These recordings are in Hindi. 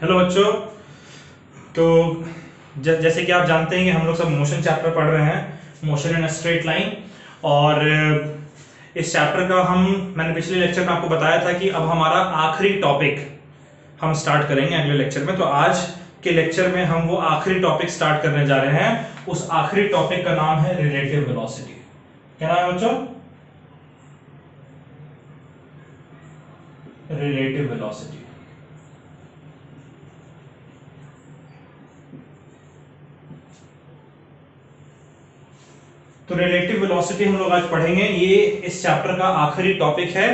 हेलो बच्चों। तो जैसे कि आप जानते हैं कि हम लोग सब मोशन चैप्टर पढ़ रहे हैं, motion in a straight line. और इस चैप्टर का मैंने पिछले लेक्चर में आपको बताया था कि अब हमारा आखिरी टॉपिक हम स्टार्ट करेंगे अगले लेक्चर में। तो आज के लेक्चर में हम वो आखिरी टॉपिक स्टार्ट करने जा रहे हैं। उस आखिरी टॉपिक का नाम है रिलेटिव वेलोसिटी। क्या नाम है बच्चों? Relative velocity. तो रिलेटिव वेलोसिटी हम लोग आज पढ़ेंगे। ये इस चैप्टर का आखिरी टॉपिक है।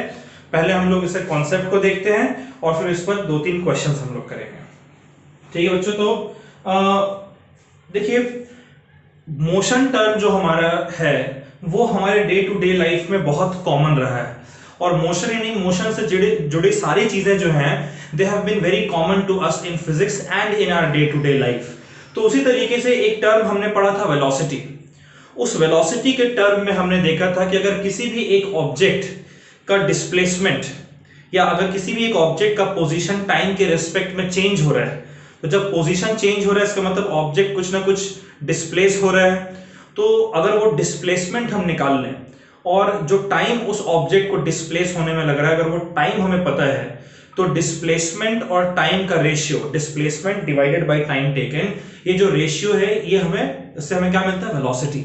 पहले हम लोग इसे कॉन्सेप्ट को देखते हैं और फिर इस पर 2-3 क्वेश्चंस हम लोग करेंगे। ठीक है बच्चों। तो देखिए, मोशन टर्म जो हमारा है वो हमारे डे टू डे लाइफ में बहुत कॉमन रहा है। और मोशन यानी मोशन से जुड़ी सारी चीजें जो हैं they have been very common to us in physics and in our day to day life. तो उसी तरीके से एक टर्म हमने पढ़ा था वेलोसिटी। उस वेलोसिटी के टर्म में हमने देखा था कि अगर किसी भी एक ऑब्जेक्ट का डिस्प्लेसमेंट या अगर किसी भी एक ऑब्जेक्ट का पोजीशन टाइम के रिस्पेक्ट में चेंज हो रहा है, तो जब पोजीशन चेंज हो रहा है इसका मतलब ऑब्जेक्ट कुछ ना कुछ डिस्प्लेस हो रहा है। तो अगर वो डिस्प्लेसमेंट हम निकाल लें और जो टाइम उस ऑब्जेक्ट को डिस्प्लेस होने में लग रहा है, अगर वो टाइम हमें पता है, तो डिस्प्लेसमेंट और टाइम का ratio, displacement divided by time taken, ये जो रेशियो है ये हमें, इससे हमें क्या मिलता है? वेलोसिटी।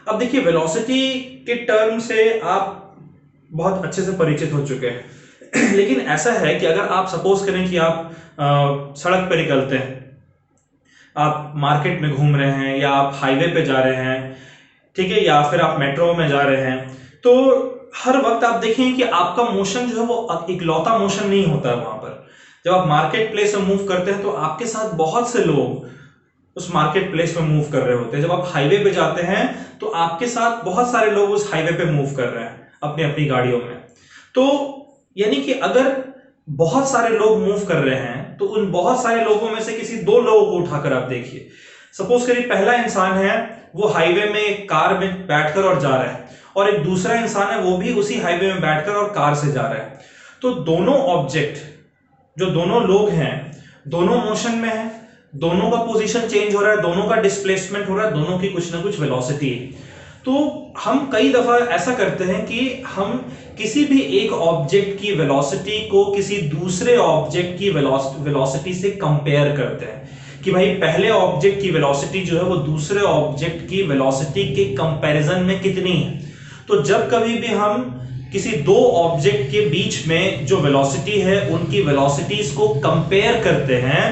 अब देखिए, वेलोसिटी के टर्म से आप बहुत अच्छे से परिचित हो चुके हैं लेकिन ऐसा है कि अगर आप सपोज करें कि आप सड़क पर निकलते हैं, आप मार्केट में घूम रहे हैं या आप हाईवे पे जा रहे हैं, ठीक है, या फिर आप मेट्रो में जा रहे हैं, तो हर वक्त आप देखें कि आपका मोशन जो है वो इकलौता मोशन नहीं होता है। वहां पर जब आप मार्केट प्लेस में मूव करते हैं तो आपके साथ बहुत से लोग उस मार्केट प्लेस में मूव कर रहे होते हैं। जब आप हाईवे पे जाते हैं तो आपके साथ बहुत सारे लोग उस हाईवे पे मूव कर रहे हैं अपनी अपनी गाड़ियों में। तो यानी कि अगर बहुत सारे लोग मूव कर रहे हैं तो उन बहुत सारे लोगों में से किसी 2 लोगों को उठाकर आप देखिए। सपोज करिए पहला इंसान है, वो हाईवे में एक कार में बैठकर और जा रहा है, और एक दूसरा इंसान है वो भी उसी हाईवे में बैठकर और कार से जा रहा है। तो दोनों ऑब्जेक्ट, जो दोनों लोग हैं, दोनों मोशन में है, दोनों का पोजीशन चेंज हो रहा है, दोनों का डिस्प्लेसमेंट हो रहा है, दोनों की कुछ ना कुछ वेलोसिटी है। तो हम कई दफा ऐसा करते हैं कि हम किसी भी एक ऑब्जेक्ट की वेलोसिटी को किसी दूसरे ऑब्जेक्ट की वेलोसिटी से कंपेयर करते हैं कि भाई पहले ऑब्जेक्ट की वेलोसिटी जो है वो दूसरे ऑब्जेक्ट की वेलोसिटी के कंपैरिजन में कितनी है। तो जब कभी भी हम किसी 2 ऑब्जेक्ट के बीच में जो वेलोसिटी है उनकी वेलोसिटीज को कंपेयर करते हैं,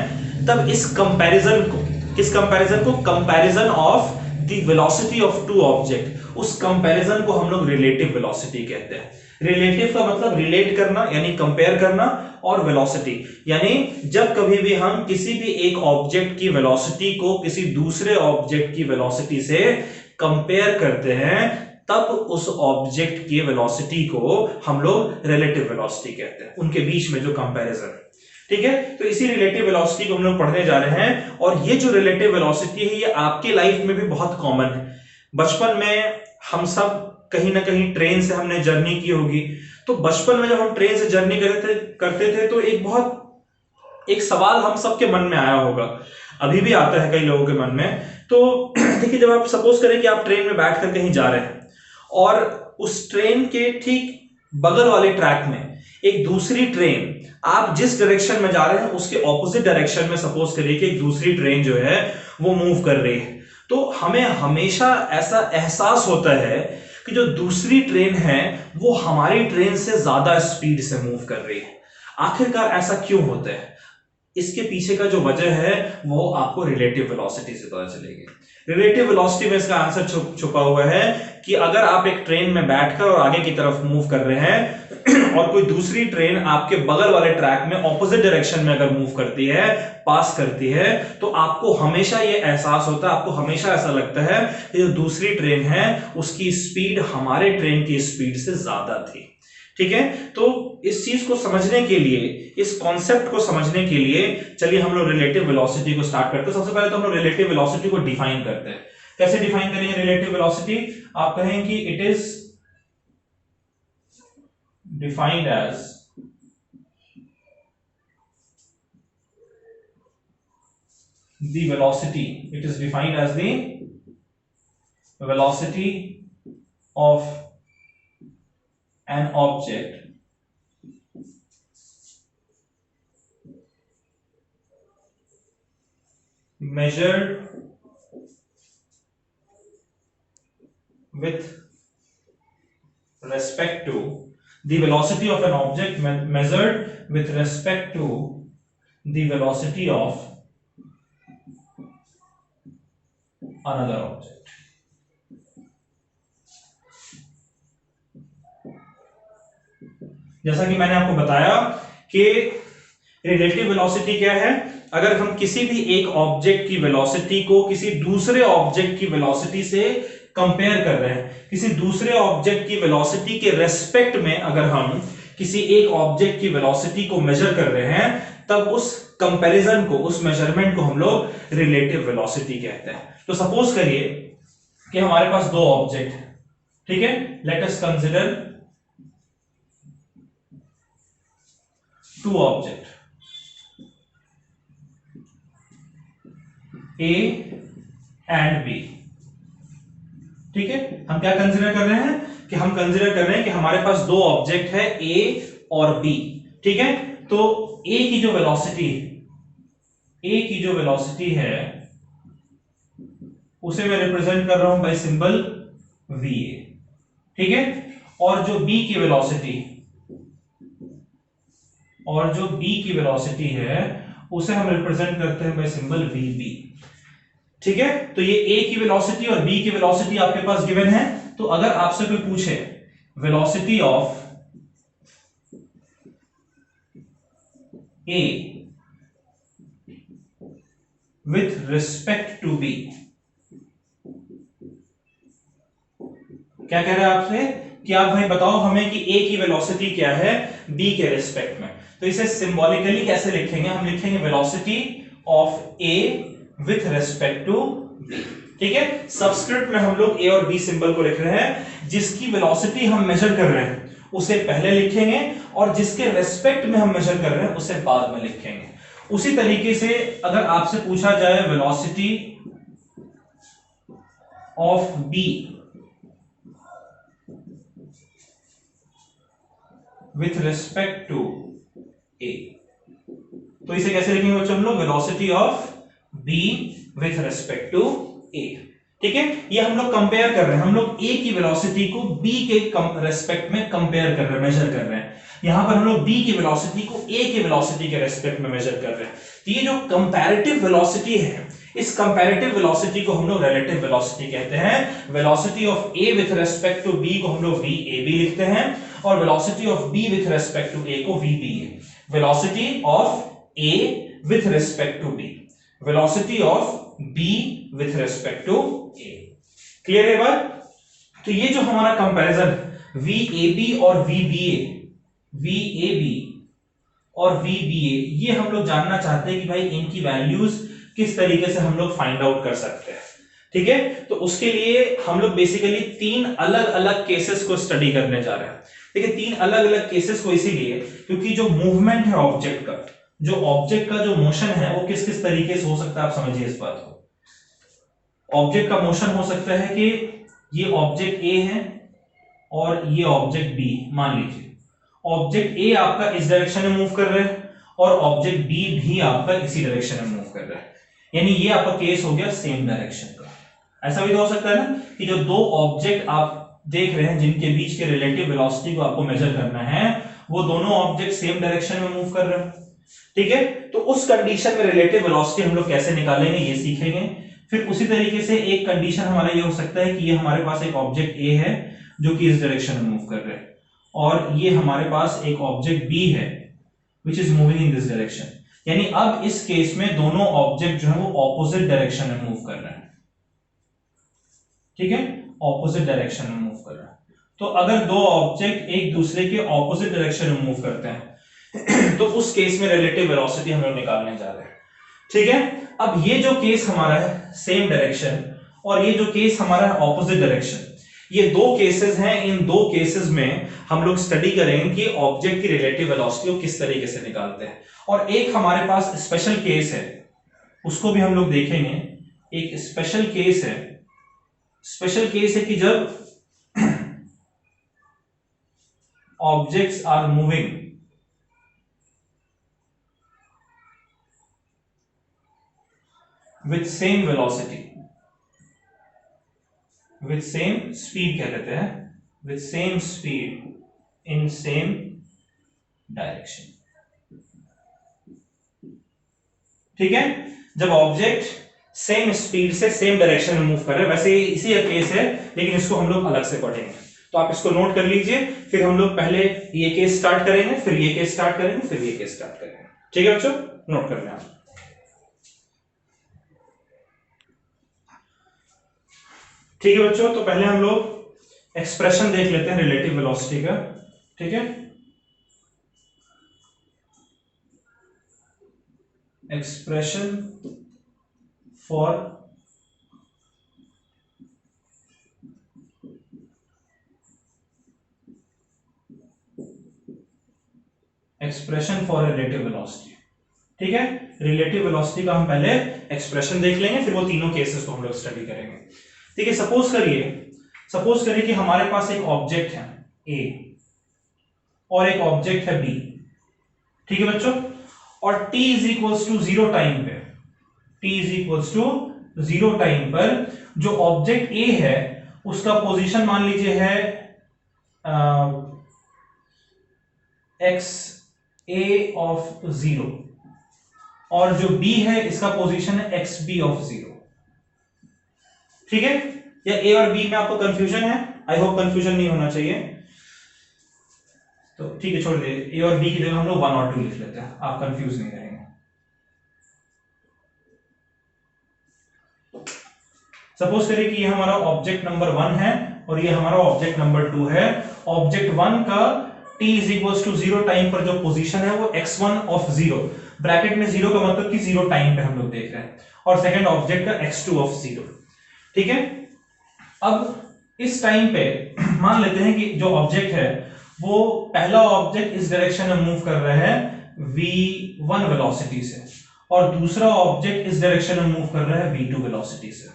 तब इस कंपैरिजन को, किस कंपैरिजन को? Comparison of the velocity of 2 object, उस कंपैरिजन को हम लोग रिलेटिव वेलोसिटी कहते हैं। रिलेटिव का मतलब रिलेट करना यानी कंपेयर करना, और वेलोसिटी यानी जब कभी भी हम किसी भी एक ऑब्जेक्ट की वेलोसिटी को किसी दूसरे ऑब्जेक्ट की वेलोसिटी से कंपेयर करते हैं, तब उस ऑब्जेक्ट की वेलोसिटी को हम लोग रिलेटिव वेलोसिटी कहते हैं, उनके बीच में जो कंपैरिजन। ठीक है, तो इसी रिलेटिव वेलोसिटी को हम लोग पढ़ने जा रहे हैं। और ये जो रिलेटिव वेलोसिटी है ये आपके लाइफ में भी बहुत कॉमन है। बचपन में हम सब कहीं ना कहीं ट्रेन से हमने जर्नी की होगी। तो बचपन में जब हम ट्रेन से जर्नी करते थे तो एक सवाल हम सबके मन में आया होगा, अभी भी आता है कई लोगों के मन में। तो देखिए, जब आप सपोज करें कि आप ट्रेन में बैठकर कहीं जा रहे हैं और उस ट्रेन के ठीक बगल वाले ट्रैक में एक दूसरी ट्रेन, आप जिस डायरेक्शन में जा रहे हैं उसके ऑपोजिट डायरेक्शन में सपोज करिए कि एक दूसरी ट्रेन जो है वो मूव कर रही है, तो हमें हमेशा ऐसा एहसास होता है कि जो दूसरी ट्रेन है वो हमारी ट्रेन से ज्यादा स्पीड से मूव कर रही है। आखिरकार ऐसा क्यों होता है? इसके पीछे का जो वजह है वो आपको रिलेटिव वेलोसिटी से पता चलेगी। रिलेटिव वेलोसिटी में इसका आंसर छुपा हुआ है कि अगर आप एक ट्रेन में बैठकर और आगे की तरफ मूव कर रहे हैं और कोई दूसरी ट्रेन आपके बगल वाले ट्रैक में ऑपोजिट डायरेक्शन में अगर मूव करती है, पास करती है, तो आपको हमेशा यह एहसास होता है, आपको हमेशा ऐसा लगता है कि जो दूसरी ट्रेन है उसकी स्पीड हमारे ट्रेन की स्पीड से ज्यादा थी। ठीक है, तो इस चीज को समझने के लिए, इस कॉन्सेप्ट को समझने के लिए चलिए हम लोग रिलेटिव वेलोसिटी को स्टार्ट करते हैं। सबसे पहले तो हम लोग रिलेटिव वेलोसिटी को डिफाइन करते हैं। कैसे डिफाइन करेंगे रिलेटिव वेलोसिटी? आप कहें कि it is defined as the velocity, it is defined as the velocity of an object measured with respect to the velocity of an object measured with respect to the velocity of another object. जैसा कि मैंने आपको बताया कि रिलेटिव वेलोसिटी क्या है, अगर हम किसी भी एक ऑब्जेक्ट की वेलोसिटी को किसी दूसरे ऑब्जेक्ट की वेलोसिटी से कंपेयर कर रहे हैं, किसी दूसरे ऑब्जेक्ट की वेलोसिटी के रेस्पेक्ट में अगर हम किसी एक ऑब्जेक्ट की वेलोसिटी को मेजर कर रहे हैं, तब उस कंपैरिजन को, उस मेजरमेंट को हम लोग रिलेटिव वेलोसिटी कहते हैं। तो सपोज करिए कि हमारे पास दो ऑब्जेक्ट है, ठीक है, let us consider two object A and B, ठीक है। हम क्या कंसीडर कर रहे हैं कि हम कंसीडर कर रहे हैं कि हमारे पास दो ऑब्जेक्ट है A और B, ठीक है। तो A की जो वेलोसिटी है उसे मैं रिप्रेजेंट कर रहा हूं बाय सिंबल VA, ठीक है। और जो B की वेलोसिटी है उसे हम रिप्रेजेंट करते हैं बाय सिंबल VB, ठीक है। तो ये A की वेलोसिटी और B की वेलोसिटी आपके पास गिवन है। तो अगर आपसे कोई पूछे velocity of A with respect to B, क्या कह रहा है आपसे कि आप भाई बताओ हमें कि A की वेलोसिटी क्या है B के रिस्पेक्ट में। तो इसे सिंबॉलिकली कैसे लिखेंगे, हम लिखेंगे velocity of A with respect to B, ठीक है। सबस्क्रिप्ट में हम लोग A और B सिंबल को लिख रहे हैं, जिसकी वेलोसिटी हम मेजर कर रहे हैं उसे पहले लिखेंगे और जिसके रेस्पेक्ट में हम मेजर कर रहे हैं उसे बाद में लिखेंगे। उसी तरीके से अगर आपसे पूछा जाए velocity of B with respect to A, तो इसे कैसे लिखेंगे बच्चों हम लोग, velocity of B with respect to A, ठीक है। ये हम लोग कंपेयर कर रहे हैं, हम लोग A की वेलोसिटी को B के रेस्पेक्ट में कंपेयर कर रहे हैं, मेजर कर रहे हैं। यहां पर हम लोग B की वेलोसिटी को A की वेलोसिटी के रेस्पेक्ट में मेजर कर रहे हैं। तो ये जो कंपैरेटिव वेलोसिटी है, इस कंपैरेटिव वेलोसिटी को हम लोग रिलेटिव वेलोसिटी कहते हैं। Velocity of A with respect to B को हम लोग VAB लिखते हैं और velocity of B with respect to A को VBA। Velocity of A with respect to B, velocity of B with respect to A, clear है बात। तो ये जो हमारा कंपैरिजन VAB और VBA और VBA, ये हम लोग जानना चाहते हैं कि भाई इनकी वैल्यूज किस तरीके से हम लोग फाइंड आउट कर सकते हैं, ठीक है। तो उसके लिए हम लोग बेसिकली तीन अलग अलग केसेस को स्टडी करने जा रहे हैं। देखिए तीन अलग अलग केसेस को इसीलिए क्योंकि जो मूवमेंट है ऑब्जेक्ट का, जो ऑब्जेक्ट का जो मोशन है वो किस किस तरीके से हो सकता है, आप समझिए इस बात को। ऑब्जेक्ट का मोशन हो सकता है कि ये ऑब्जेक्ट A है और ये ऑब्जेक्ट B, मान लीजिए ऑब्जेक्ट A आपका इस डायरेक्शन में मूव कर रहा है और ऑब्जेक्ट B भी आपका इसी डायरेक्शन में मूव कर रहा है, यानी ये आपका केस हो गया सेम डायरेक्शन का। ऐसा भी तो हो सकता है ना कि जो दो ऑब्जेक्ट आप देख रहे हैं जिनके बीच के रिलेटिव वेलोसिटी को आपको मेजर करना है, वो दोनों ऑब्जेक्ट सेम डायरेक्शन में मूव कर रहे हैं, ठीक है। तो उस कंडीशन में रिलेटिव वेलोसिटी हम लोग कैसे निकालेंगे ये सीखेंगे। फिर उसी तरीके से एक कंडीशन हमारा ये हो सकता है कि ये हमारे पास एक ऑब्जेक्ट A है जो कि इस डायरेक्शन में मूव कर रहा है और ये हमारे पास एक ऑब्जेक्ट B है which is moving in this direction, यानी अब इस केस में दोनों ऑब्जेक्ट जो है वो ऑपोजिट डायरेक्शन में मूव कर रहे हैं, ठीक है, ऑपोजिट डायरेक्शन में मूव कर रहे हैं। तो अगर दो ऑब्जेक्ट एक दूसरे के ऑपोजिट डायरेक्शन में मूव करते हैं तो उस केस में रिलेटिव वेलोसिटी हम लोग निकालने जा रहे हैं, ठीक है। अब ये जो केस हमारा है सेम डायरेक्शन और ये जो केस हमारा है ऑपोजिट डायरेक्शन, ये दो केसेस हैं। इन दो केसेस में हम लोग स्टडी करेंगे कि ऑब्जेक्ट की रिलेटिव वेलोसिटी को किस तरीके से निकालते हैं। और एक हमारे पास स्पेशल केस है उसको भी हम लोग देखेंगे। एक स्पेशल केस है कि जब objects are moving with same velocity, with same speed कह देते हैं, with same speed in same direction. ठीक है, जब ऑब्जेक्ट सेम स्पीड से सेम डायरेक्शन में मूव कर रहे हैं, वैसे इसी का केस है लेकिन इसको हम लोग अलग से पढ़ेंगे, तो आप इसको नोट कर लीजिए। फिर हम लोग पहले ये केस स्टार्ट करेंगे, फिर ये केस स्टार्ट करेंगे, फिर ये केस स्टार्ट करेंगे। ठीक है बच्चों, नोट कर लें आप। ठीक है बच्चों, तो पहले हम लोग एक्सप्रेशन देख लेते हैं रिलेटिव वेलोसिटी का। ठीक है, एक्सप्रेशन फॉर रिलेटिव वेलोसिटी। ठीक है, रिलेटिव वेलोसिटी का हम पहले एक्सप्रेशन देख लेंगे, फिर वो तीनों केसेस को हम लोग स्टडी करेंगे। ठीक है, सपोज करिए कि हमारे पास एक ऑब्जेक्ट है ए और एक ऑब्जेक्ट है बी। ठीक है बच्चों, और t is equals to 0 time पे, t is equals to 0 time पर जो ऑब्जेक्ट a है उसका पोजीशन मान लीजिए है x a ऑफ 0 और जो b है इसका पोजीशन है x b ऑफ 0। ठीक है, या a और b में आपको कंफ्यूजन है? आई होप कंफ्यूजन नहीं होना चाहिए, तो ठीक है छोड़ दे, a और b की जगह हम लोग 1 और 2 लिख लेते हैं, आप कंफ्यूज नहीं रहेंगे। सपोज करिए कि ये हमारा ऑब्जेक्ट नंबर 1 है और ये हमारा ऑब्जेक्ट नंबर 2 है। ऑब्जेक्ट 1 का t is equals to 0 time पर जो पोजीशन है वो x1 ऑफ 0, ब्रैकेट में 0 का मतलब कि 0 टाइम पे हम लोग देख रहे हैं, और सेकंड ऑब्जेक्ट का x2 ऑफ 0। ठीक है, अब इस टाइम पे मान लेते हैं कि जो ऑब्जेक्ट है वो पहला ऑब्जेक्ट इस डायरेक्शन में मूव कर रहा है v1 वेलोसिटी से और दूसरा ऑब्जेक्ट इस डायरेक्शन में मूव कर रहा है v2 वेलोसिटी से।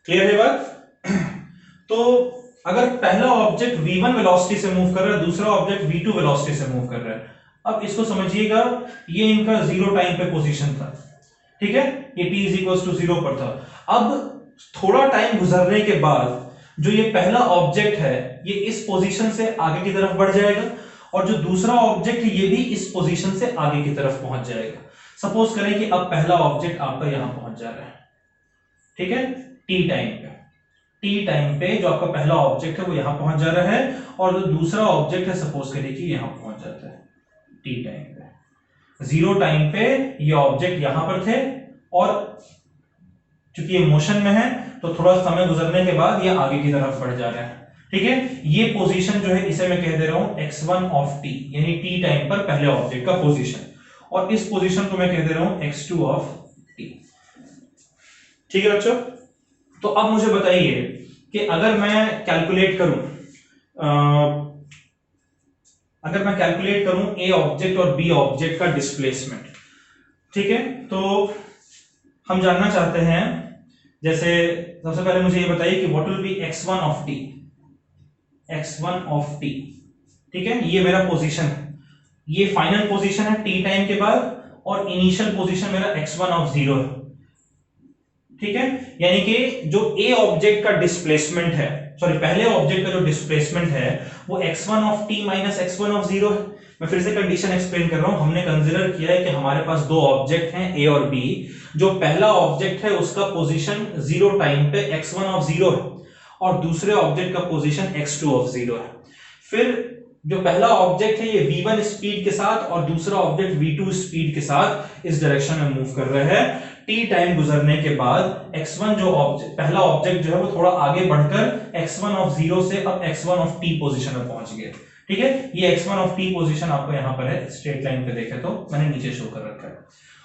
क्लियर है बात? तो अगर पहला ऑब्जेक्ट v1 वेलोसिटी से मूव कर रहा है, दूसरा ऑब्जेक्ट v2 वेलोसिटी से मूव कर रहा है, अब इसको समझिएगा, ये इनका 0 टाइम पे पोजीशन था। ठीक है, ये t इज इक्वल्स टू 0 पर था। अब थोड़ा टाइम गुजरने के बाद जो ये पहला ऑब्जेक्ट है ये इस पोजीशन से आगे की तरफ बढ़ जाएगा और जो दूसरा ऑब्जेक्ट है ये भी इस पोजीशन से आगे की तरफ पहुंच जाएगा। सपोज करें कि अब पहला ऑब्जेक्ट आपका यहां पहुंच जा रहा है। ठीक है, टी टाइम पे जो आपका पहला ऑब्जेक्ट है वो यहां पहुंच जा रहा है और जो दूसरा ऑब्जेक्ट है सपोज करिए कि यहां पहुंच जाता है टी टाइम पे। 0 टाइम पे ये ऑब्जेक्ट यहां पर थे और चूंकि ये मोशन में है तो थोड़ा समय गुजरने के बाद ये आगे की तरफ बढ़ जा रहा है। ठीक है, ये पोजीशन जो है इसे मैं कह दे रहा हूं x1 ऑफ t, यानी t टाइम पर पहले ऑब्जेक्ट का पोजीशन, और इस पोजीशन को मैं कह दे रहा हूं x2 ऑफ t। ठीक है बच्चों, तो अब मुझे बताइए कि अगर मैं कैलकुलेट करूं a ऑब्जेक्ट और b ऑब्जेक्ट का डिस्प्लेसमेंट। ठीक है, तो हम जानना चाहते हैं, जैसे सबसे पहले मुझे ये बताइए कि what will be x1 of t, x1 of t। ठीक है, ये मेरा पोजीशन है, ये फाइनल पोजीशन है t टाइम के बाद और इनिशियल पोजीशन मेरा x1 ऑफ 0 है। ठीक है, यानी कि जो a ऑब्जेक्ट का डिस्प्लेसमेंट है, सॉरी पहले ऑब्जेक्ट का जो डिस्प्लेसमेंट है वो x1 of t minus x1 of 0 है। मैं फिर से कंडीशन एक्सप्लेन कर रहा हूं। हमने कंसीडर किया है कि हमारे पास दो ऑब्जेक्ट हैं a और b। जो पहला ऑब्जेक्ट है उसका पोजीशन 0 टाइम पे x1 ऑफ 0 है और दूसरे ऑब्जेक्ट का पोजीशन x2 ऑफ 0 है। फिर जो पहला ऑब्जेक्ट है ये v1 स्पीड के साथ और दूसरा ऑब्जेक्ट v2 स्पीड के साथ इस डायरेक्शन में मूव कर रहे हैं। t टाइम गुजरने के बाद x1 जो ऑब्जेक्ट पहला ऑब्जेक्ट जो है वो थोड़ा आगे बढ़कर x1 ऑफ 0 से अब x1 ऑफ t पोजीशन में पहुंच गया। ठीक है, ये x1 ऑफ t पोजीशन आपको यहां पर है, स्ट्रेट लाइन पे देखे तो मैंने नीचे शो कर रखा है,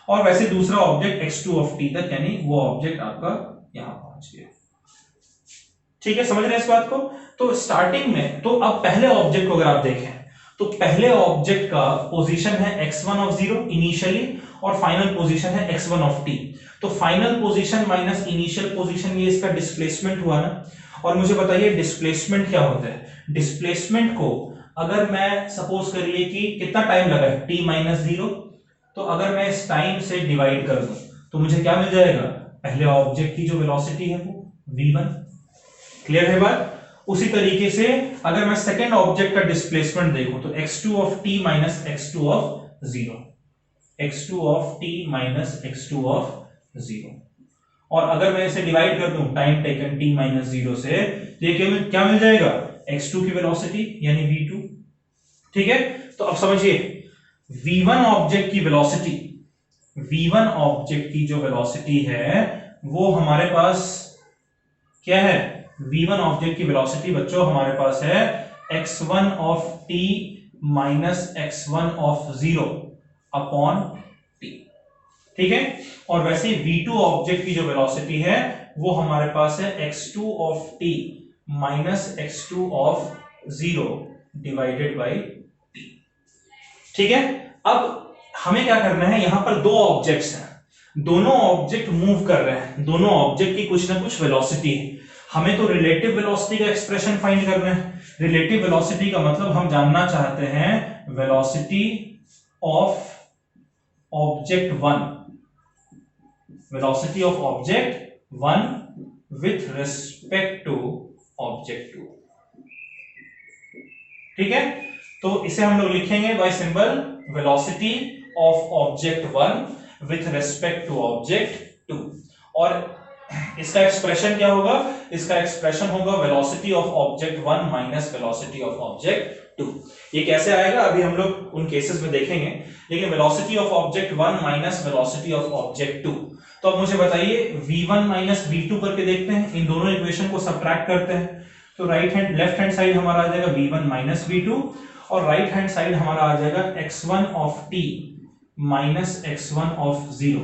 और वैसे दूसरा ऑब्जेक्ट x2 ऑफ t तक, यानी वो ऑब्जेक्ट आपका यहां पहुंच गया। ठीक है, समझ रहे हैं इस बात को? तो स्टार्टिंग में, तो अब पहले ऑब्जेक्ट को अगर आप देखें तो पहले ऑब्जेक्ट का पोजीशन है x1 ऑफ 0 इनिशियली और फाइनल पोजीशन है x1 ऑफ t। तो final position minus initial position, ये इसका डिस्प्लेसमेंट हुआ ना। और मुझे बताइए डिस्प्लेसमेंट क्या होता है। डिस्प्लेसमेंट को अगर मैं सपोज करिए कि कितना टाइम लगा है t माइनस 0, तो अगर मैं इस टाइम से डिवाइड कर दूं तो मुझे क्या मिल जाएगा, पहले ऑब्जेक्ट की जो वेलोसिटी है वो v1। क्लियर है बात। उसी तरीके से अगर मैं सेकेंड ऑब्जेक्ट का डिस्प्लेसमेंट देखूं तो x2 of t minus x2 of 0, x2 of t minus x2 of 0। और अगर मैं इसे डिवाइड कर दूं टाइम टेकन t माइनस 0 से, तो ये क्या मिल जाएगा, x2 की वेलोसिटी यानी v2। ठीक है, तो अब समझिए v1 ऑब्जेक्ट की वेलोसिटी, v1 ऑब्जेक्ट की जो वेलोसिटी है वो हमारे पास क्या है, v1 ऑब्जेक्ट की वेलोसिटी बच्चों हमारे पास है x1 of t minus x1 of 0 upon t। ठीक है, और वैसे v2 ऑब्जेक्ट की जो वेलोसिटी है वो हमारे पास है x2 of t minus x2 of 0 divided by t। ठीक है, अब हमें क्या करना है, यहां पर दो ऑब्जेक्ट्स हैं, दोनों ऑब्जेक्ट मूव कर रहे हैं, दोनों ऑब्जेक्ट की कुछ ना कुछ वेलोसिटी है। हमें तो रिलेटिव वेलोसिटी का एक्सप्रेशन फाइंड करना है। रिलेटिव वेलोसिटी का मतलब हम जानना चाहते हैं velocity of object 1, velocity of object 1 with respect to object 2। ठीक है, तो इसे हम लोग लिखेंगे by symbol velocity of object 1 with respect to object 2। और इसका एक्सप्रेशन क्या होगा, इसका एक्सप्रेशन होगा velocity of object 1 minus velocity of object 2। ये कैसे आएगा अभी हम लोग उन केसेस में देखेंगे, लेकिन velocity of object 1 minus velocity of object 2। तो अब मुझे बताइए v1 माइनस v2 करके देखते हैं, इन दोनों इक्वेशन को सब्ट्रैक्ट करते हैं। तो लेफ्ट हैंड साइड हमारा आ जाएगा v1 माइनस v2 और राइट हैंड साइड हमारा आ जाएगा x1 of t minus x1 of 0।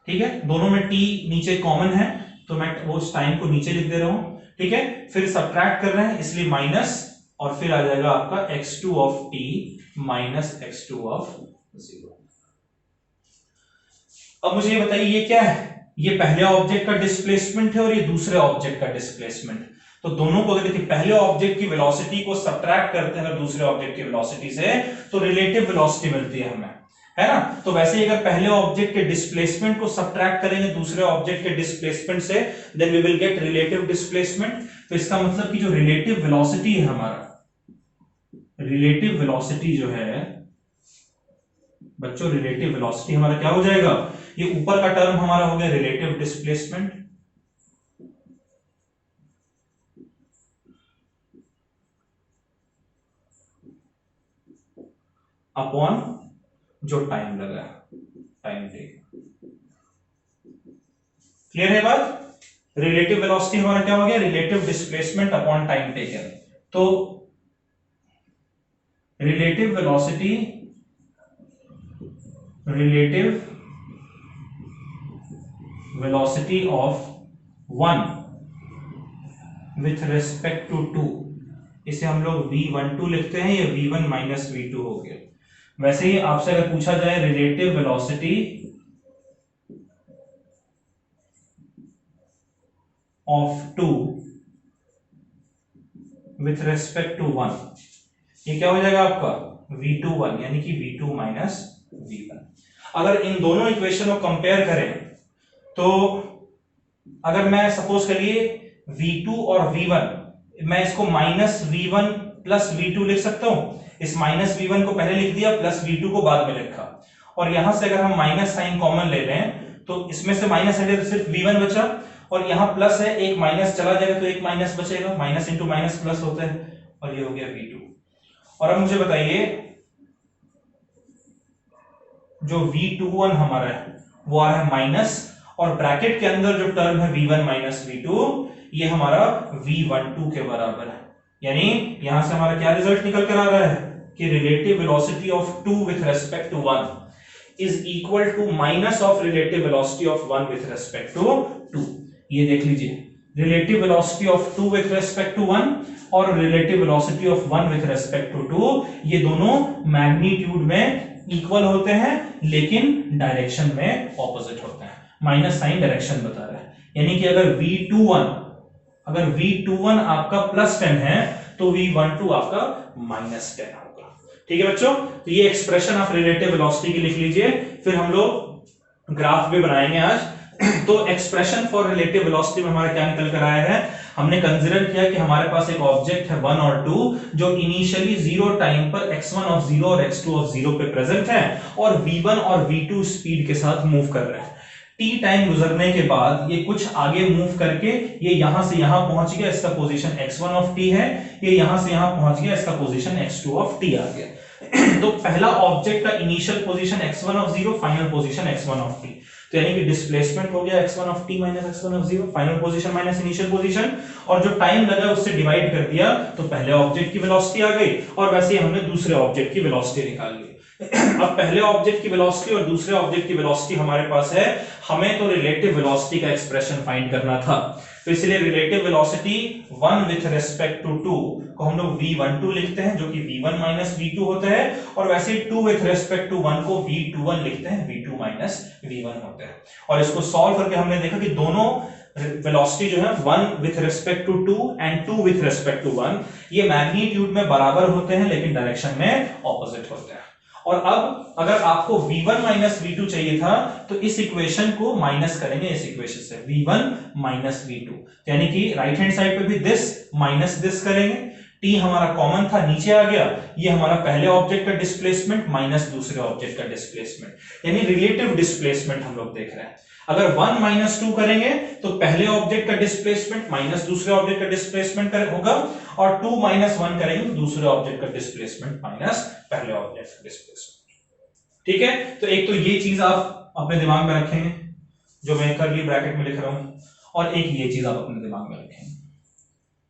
ठीक है, दोनों में t नीचे कॉमन है तो मैं वो टाइम को नीचे लिख दे रहा हूं। ठीक है, फिर सब्ट्रैक्ट कर रहे हैं इसलिए माइनस, और फिर आ जाएगा आपका x2 of t minus x2 of 0। अब मुझे ये बताइए ये क्या है, ये पहले ऑब्जेक्ट का डिस्प्लेसमेंट है और ये दूसरे ऑब्जेक्ट का डिस्प्लेसमेंट। तो दोनों को अगर देखिए पहले ऑब्जेक्ट की वेलोसिटी को सब्ट्रैक्ट करते हैं दूसरे ऑब्जेक्ट की वेलोसिटी से तो रिलेटिव वेलोसिटी मिलती है हमें, है ना। तो वैसे ही अगर पहले ऑब्जेक्ट के डिस्प्लेसमेंट को सब्ट्रैक्ट करेंगे दूसरे ऑब्जेक्ट के डिस्प्लेसमेंट से, then we will get relative displacement. तो इसका मतलब कि जो रिलेटिव वेलोसिटी है हमारा, रिलेटिव वेलोसिटी जो है बच्चों, रिलेटिव वेलोसिटी हमारा क्या हो जाएगा, ये ऊपर का टर्म हमारा हो गया रिलेटिव डिस्प्लेसमेंट अपॉन जो टाइम लगा, टाइम टेकन। क्लियर है बात। रिलेटिव वेलोसिटी हमारा क्या हो गया, relative displacement upon time taken. तो relative velocity, relative velocity of 1 with respect to 2, इसे हम लोग v12 लिखते हैं, ये v1 माइनस v2 हो गया। वैसे ही आपसे अगर पूछा जाए relative velocity of 2 with respect to 1, ये क्या हो जाएगा आपका v21 यानी कि v2 माइनस v1। अगर इन दोनों इक्वेशन को कंपेयर करें तो अगर मैं सपोज करिए v2 और v1, मैं इसको माइनस v1 प्लस v2 लिख सकता हूं। इस माइनस v1 को पहले लिख दिया, प्लस v2 को बाद में लिखा। और यहां से अगर हम माइनस साइन कॉमन ले लें तो इसमें से माइनस हटे तो सिर्फ v1 बचा, और यहां प्लस है, एक माइनस चला जाएगा तो एक माइनस बचेगा, माइनस इंटू माइनस प्लस होता है, और ये हो गया v2। और अब मुझे बताइए जो v21 हमारा है वो आ रहा है माइनस, और ब्रैकेट के अंदर जो टर्म है v1 माइनस v2 ये हमारा v12 के बराबर है। यानी यहां से हमारा क्या रिजल्ट निकल कर आ रहा है कि relative velocity of 2 with respect to 1 is equal to minus of relative velocity of 1 with respect to 2। ये देख लीजिए, relative velocity of 2 with respect to 1 और relative velocity of 1 with respect to 2, ये दोनों मैग्नीट्यूड में इक्वल होते हैं लेकिन डायरेक्शन में ऑपोजिट होते हैं। माइनस साइन डायरेक्शन बता रहा है, यानी कि अगर V21 आपका +10 है तो V12 आपका -10 होगा। ठीक है बच्चों, तो ये एक्सप्रेशन आप रिलेटिव वेलोसिटी की लिख लीजिए, फिर हम लोग ग्राफ भी बनाएंगे आज। तो एक्सप्रेशन फॉर रिलेटिव वेलोसिटी में हमारा क्या निकल कर आया है, हमने कंसीडर किया कि हमारे पास एक ऑब्जेक्ट है 1 और 2 जो इनिशियली 0 टाइम पर x1 ऑफ 0 और x2 ऑफ 0 पे प्रेजेंट है और v1 और v2 स्पीड के साथ मूव कर रहे हैं। t टाइम गुजरने के बाद ये कुछ आगे मूव करके ये यहां से यहां पहुंच गया, इसका पोजीशन x1 ऑफ t है, ये यहां से यहां पहुंच गया, इसका पोजीशन x2 ऑफ t आ गया। तो पहला ऑब्जेक्ट का initial position x1 of 0, final position x1 of t, तो यानी कि डिस्प्लेसमेंट हो गया x1 of t minus x1 of 0, final position minus initial position, और जो टाइम लगा उससे डिवाइड कर दिया तो पहले ऑब्जेक्ट की वेलोसिटी आ गई, और वैसे ही हमने दूसरे ऑब्जेक्ट की वेलोसिटी निकाल ली। अब पहले ऑब्जेक्ट की वेलोसिटी और दूसरे ऑब्जेक्ट की वेलोसिटी हमारे पास है, हमें तो रिलेटिव वेलोसिटी का एक्सप्रेशन फाइंड करना था, तो इसलिए relative velocity 1 with respect to 2 को हम लोग v12 लिखते हैं जो कि v1 माइनस v2 होता है, और वैसे 2 विथ रिस्पेक्ट टू 1 को v21 लिखते हैं, v2 माइनस v1 होता है। और इसको सॉल्व करके हमने देखा कि दोनों वेलोसिटी जो है 1 with respect to 2 and 2 with respect to 1 ये मैग्नीट्यूड में बराबर होते हैं लेकिन डायरेक्शन में ऑपोजिट होते हैं। और अब अगर आपको v1 माइनस v2 चाहिए था तो इस इक्वेशन को माइनस करेंगे इस इक्वेशन से, v1 माइनस v2, यानी कि राइट हैंड साइड पे भी दिस माइनस दिस करेंगे, t हमारा कॉमन था नीचे आ गया, ये हमारा पहले ऑब्जेक्ट का डिस्प्लेसमेंट माइनस दूसरे ऑब्जेक्ट का डिस्प्लेसमेंट, यानी रिलेटिव डिस्प्लेसमेंट हम लोग देख रहे हैं। अगर 1 माइनस 2 करेंगे तो पहले ऑब्जेक्ट का डिस्प्लेसमेंट माइनस दूसरे ऑब्जेक्ट का डिस्प्लेसमेंट होगा, और 2 माइनस 1 करेंगे तो दूसरे ऑब्जेक्ट का डिस्प्लेसमेंट माइनस पहले ऑब्जेक्ट का डिस्प्लेसमेंट। ठीक है, तो एक तो ये चीज आप अपने दिमाग में रखेंगे जो मैं कर्ली ब्रैकेट में लिख रहा हूं, और एक ये चीज आप अपने दिमाग में रखेंगे।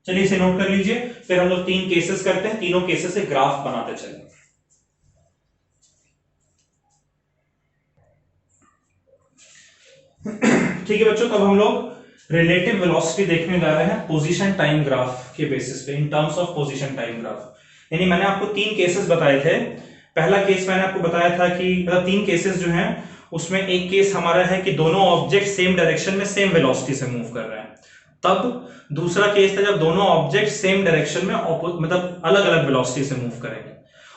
चलिए इसे नोट कर लीजिए, फिर हम लोग 3 केसेस करते हैं, तीनों केसेस से ग्राफ बनाते चलेंगे। ठीक है बच्चों, तब हम लोग रिलेटिव वेलोसिटी देखने जा रहे हैं पोजीशन टाइम ग्राफ के बेसिस पे, in terms of position time graph. यानी मैंने आपको 3 केसेस बताए थे। पहला केस मैंने आपको बताया था कि मतलब 3 केसेस जो हैं उसमें एक केस हमारा है कि दोनों ऑब्जेक्ट सेम डायरेक्शन में सेम वेलोसिटी से मूव कर रहे हैं, तब दूसरा केस था जब दोनों ऑब्जेक्ट सेम डायरेक्शन में मतलब अलग अलग वेलोसिटी से मूव करेंगे,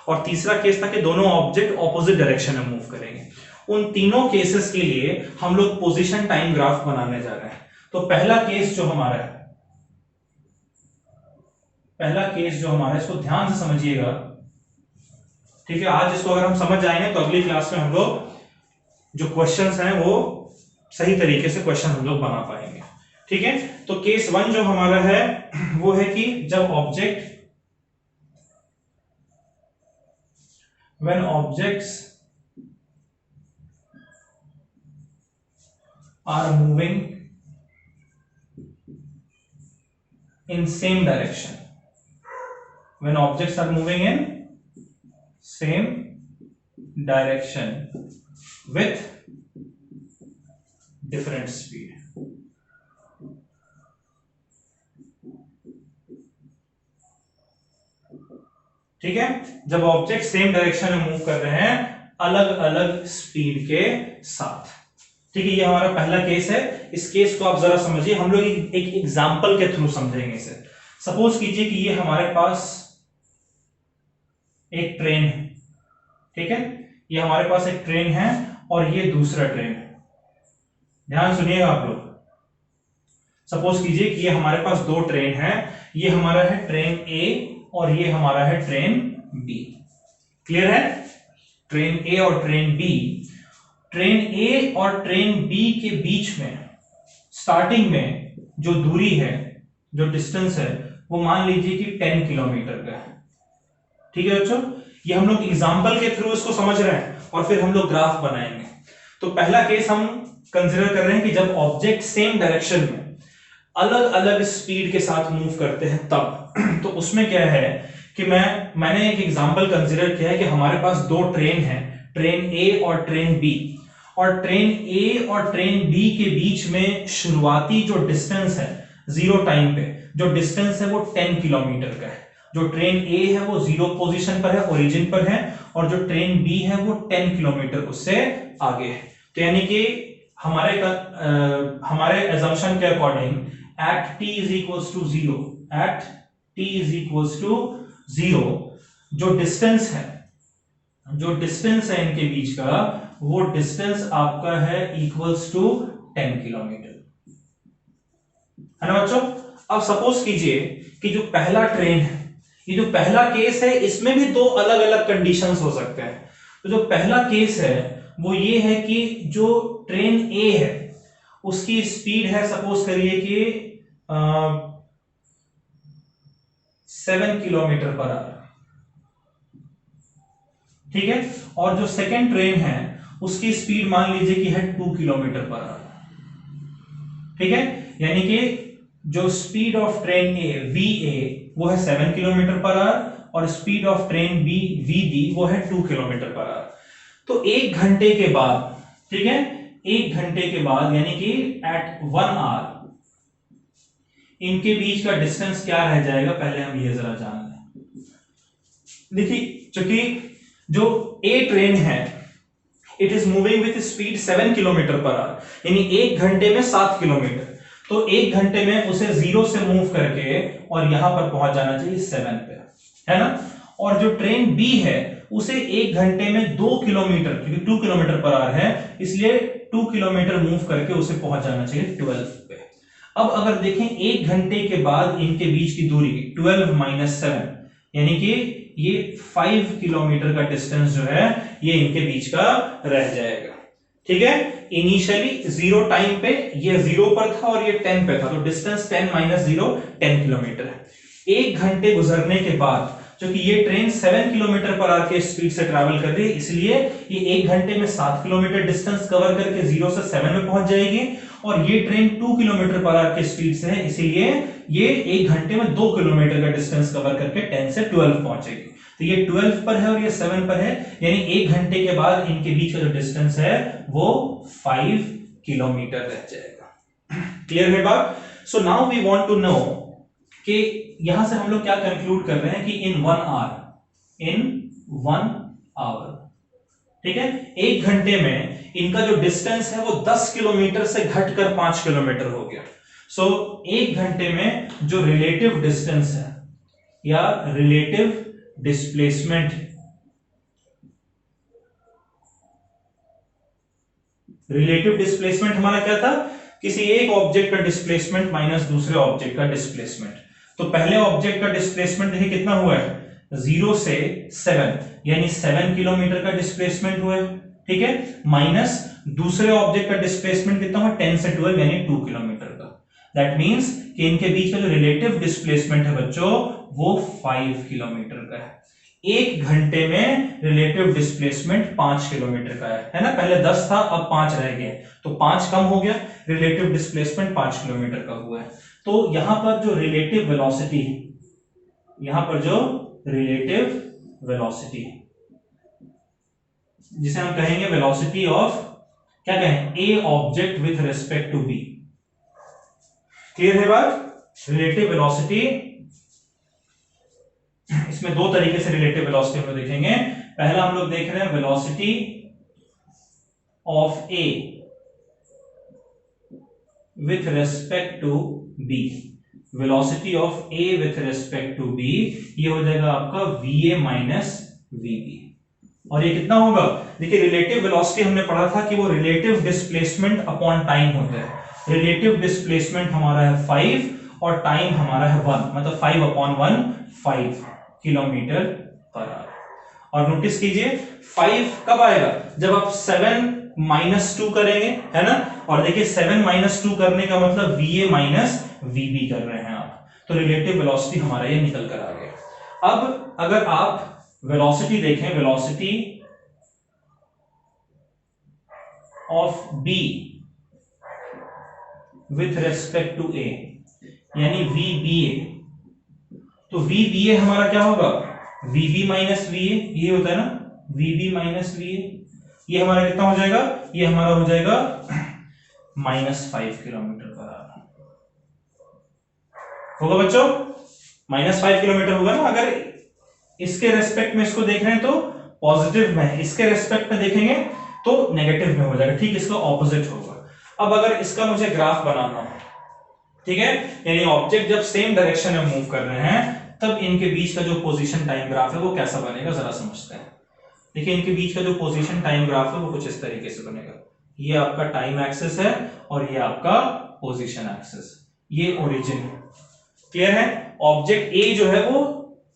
और तीसरा केस था कि दोनों ऑब्जेक्ट ऑपोजिट डायरेक्शन में मूव करेंगे। उन तीनों केसेस के लिए हम लोग पोजीशन टाइम ग्राफ बनाने जा रहे हैं। तो पहला केस जो हमारा है इसको ध्यान से समझिएगा, ठीक है। आज इसको अगर हम समझ जाएंगे तो अगली क्लास में हम लोग जो क्वेश्चंस हैं वो सही तरीके से क्वेश्चन हम लोग बना पाएंगे। ठीक है, तो केस 1 जो हमारा है वो है कि जब when objects are moving in same direction, when objects are moving in same direction with different speed. ठीक है, जब ऑब्जेक्ट सेम डायरेक्शन में मूव कर रहे हैं अलग अलग स्पीड के साथ। ठीक है, ये हमारा पहला केस है। इस केस को आप जरा समझिए, हम लोग एक एग्जांपल के थ्रू समझेंगे इसे। सपोज कीजिए कि ये हमारे पास एक ट्रेन है, ठीक है, ये हमारे पास एक ट्रेन है और ये दूसरा ट्रेन है। ध्यान सुनिएगा आप लोग। सपोज कीजिए कि ये हमारे पास 2 ट्रेन है, ये हमारा है ट्रेन ए और ये हमारा है ट्रेन बी। क्लियर है? ट्रेन ए और ट्रेन बी। ट्रेन ए और ट्रेन बी के बीच में स्टार्टिंग में जो दूरी है, जो डिस्टेंस है, वो मान लीजिए कि 10 किलोमीटर का है। ठीक है बच्चों, ये हम लोग एग्जाम्पल के थ्रू इसको समझ रहे हैं और फिर हम लोग ग्राफ बनाएंगे। तो पहला केस हम कंसिडर कर रहे हैं कि जब ऑब्जेक्ट सेम डायरेक्शन में अलग अलग स्पीड के साथ मूव करते हैं तब। तो उसमें क्या है कि मैंने एक एग्जांपल कंसीडर किया है कि हमारे पास 2 ट्रेन हैं, ट्रेन ए और ट्रेन बी, और ट्रेन ए और ट्रेन बी के बीच में शुरुआती जो डिस्टेंस है 0 टाइम पे, जो डिस्टेंस है वो 10 किलोमीटर का है। जो ट्रेन ए है वो 0 पोजीशन पर है, ओरिजिन पर है, और जो ट्रेन बी है वो 10 किलोमीटर उससे आगे है। तो यानी कि हमारे एजम्पशन के according at t is equals to 0, at t is equals to 0 जो डिस्टेंस है इनके बीच का, वो डिस्टेंस आपका है इक्वल्स टू 10 किलोमीटर, है ना बच्चों। अब सपोज कीजिए कि जो पहला ट्रेन है, ये जो पहला केस है, इसमें भी दो अलग अलग कंडीशंस हो सकते हैं। तो जो पहला केस है वो ये है कि जो ट्रेन ए है उसकी स्पीड है, सपोज करिए कि 7 किलोमीटर पर आवर, ठीक है, और जो सेकेंड ट्रेन है उसकी स्पीड मान लीजिए कि है 2 किलोमीटर पर आवर, ठीक है। यानी कि जो speed of train A V A वो है 7 किलोमीटर पर आवर और speed of train B V B वो है 2 किलोमीटर पर आवर। तो 1 घंटे के बाद, ठीक है, 1 घंटे के बाद यानी कि एट 1 आवर इनके बीच का डिस्टेंस क्या रह जाएगा, पहले हम ये जरा जान लें। देखिए चूंकि जो ए ट्रेन है it is moving with speed 7 kilometre per our, यानी 1 घंटे में 7 किलोमीटर, तो 1 घंटे में उसे 0 से मूव करके और यहां पर पहुंच जाना चाहिए 7 पे, है ना। और जो ट्रेन बी है उसे 1 घंटे में 2 किलोमीटर, क्योंकि 2 किलोमीटर पर आवर है इसलिए 2 किलोमीटर मूव करके उसे पहुंच जाना चाहिए 12 पे। अब अगर देखें 1 घंटे के बाद इनके बीच की दूरी 12 माइनस 7 यानी कि ये 5 किलोमीटर का डिस्टेंस जो है ये इनके बीच का रह जाएगा, ठीक है। इनिशियली 0 टाइम पे ये 0 पर था और ये 10 पे था, तो डिस्टेंस 10 माइनस 0 10 किलोमीटर है। 1 घंटे गुजरने के बाद, क्योंकि ये ट्रेन 7 किलोमीटर पर आवर के स्पीड से ट्रैवल कर रही है इसलिए ये 1 घंटे में 7 किलोमीटर डिस्टेंस कवर करके 0 से 7 में पहुंच जाएगी, और ये ट्रेन 2 किलोमीटर पर आवर के स्पीड से है इसीलिए ये 1 घंटे में 2 किलोमीटर का डिस्टेंस कवर करके 10 से 12 पहुंचेगी। तो ये 12 पर है और ये 7 पर है, यानी 1 घंटे के बाद इनके बीच का जो डिस्टेंस है वो 5 किलोमीटर रह जाएगा। क्लियर है बात? So now we want to know कि यहां से हम लोग क्या कंक्लूड कर रहे हैं कि इन 1 आवर, ठीक है, 1 घंटे में इनका जो डिस्टेंस है वो 10 किलोमीटर से घटकर 5 किलोमीटर हो गया। सो 1 घंटे में जो रिलेटिव डिस्टेंस है या रिलेटिव डिस्प्लेसमेंट, रिलेटिव डिस्प्लेसमेंट हमारा क्या था, किसी एक ऑब्जेक्ट का डिस्प्लेसमेंट माइनस दूसरे ऑब्जेक्ट का डिस्प्लेसमेंट। तो पहले ऑब्जेक्ट का डिस्प्लेसमेंट देखिए कितना हुआ है, 0 से 7 यानी 7 किलोमीटर का डिस्प्लेसमेंट हुआ है, ठीक है, माइनस दूसरे ऑब्जेक्ट का डिस्प्लेसमेंट कितना हुआ 10 से 12 यानी 2 किलोमीटर का। दैट मींस कि इनके बीच का जो रिलेटिव डिस्प्लेसमेंट है बच्चों वो 5 किलोमीटर का है। 1 घंटे में रिलेटिव डिस्प्लेसमेंट 5 किलोमीटर का है ना, पहले 10 था अब 5 रह गए तो 5 कम हो गया, रिलेटिव डिस्प्लेसमेंट 5 किलोमीटर का हुआ है। तो यहां पर जो रिलेटिव वेलोसिटी, यहां पर जो रिलेटिव वेलोसिटी जिसे हम कहेंगे वेलोसिटी ऑफ, क्या कहें, A object with respect to B. Clear है बात? रिलेटिव वेलोसिटी, इसमें दो तरीके से रिलेटिव वेलोसिटी हम लोग देखेंगे। पहला हम लोग देख रहे हैं velocity of A with respect to B, velocity of A with respect to B, ये हो जाएगा आपका va माइनस vb। और ये कितना होगा, देखिए रिलेटिव वेलोसिटी हमने पढ़ा था कि वो रिलेटिव डिस्प्लेसमेंट अपॉन टाइम होता है। रिलेटिव डिस्प्लेसमेंट हमारा है 5 और टाइम हमारा है 1, मतलब 5/1 5 किलोमीटर पर आवर। और नोटिस कीजिए 5 कब आएगा, जब आप 7 माइनस 2 करेंगे, है ना। और देखिए 7 माइनस 2 करने का मतलब va माइनस vb कर रहे हैं आप, तो रिलेटिव वेलोसिटी हमारा ये निकल कर आ गया। अब अगर आप वेलोसिटी देखें, velocity of b with respect to a यानी vba, तो vba हमारा क्या होगा, vb माइनस va, ये होता है ना, vb माइनस va, ये हमारा कितना हो जाएगा, ये हमारा हो जाएगा -5 किलोमीटर पर आवर होगा बच्चों, -5 किलोमीटर होगा ना। अगर इसके रेस्पेक्ट में इसको देख रहे हैं तो पॉजिटिव में है, इसके रेस्पेक्ट में देखेंगे तो नेगेटिव में हो जाएगा, ठीक इसका ऑपोजिट होगा। अब अगर इसका मुझे ग्राफ बनाना हो, ठीक है, यानी ऑब्जेक्ट जब सेम डायरेक्शन में मूव कर रहे हैं तब इनके बीच का जो पोजीशन टाइम ग्राफ है वो कैसा बनेगा जरा समझते हैं। देखिए इनके बीच का जो पोजीशन टाइम ग्राफ है वो कुछ इस तरीके से बनेगा। ये आपका टाइम एक्सिस है और ये आपका पोजीशन एक्सिस, ये ओरिजिन। क्लियर है? ऑब्जेक्ट ए जो है वो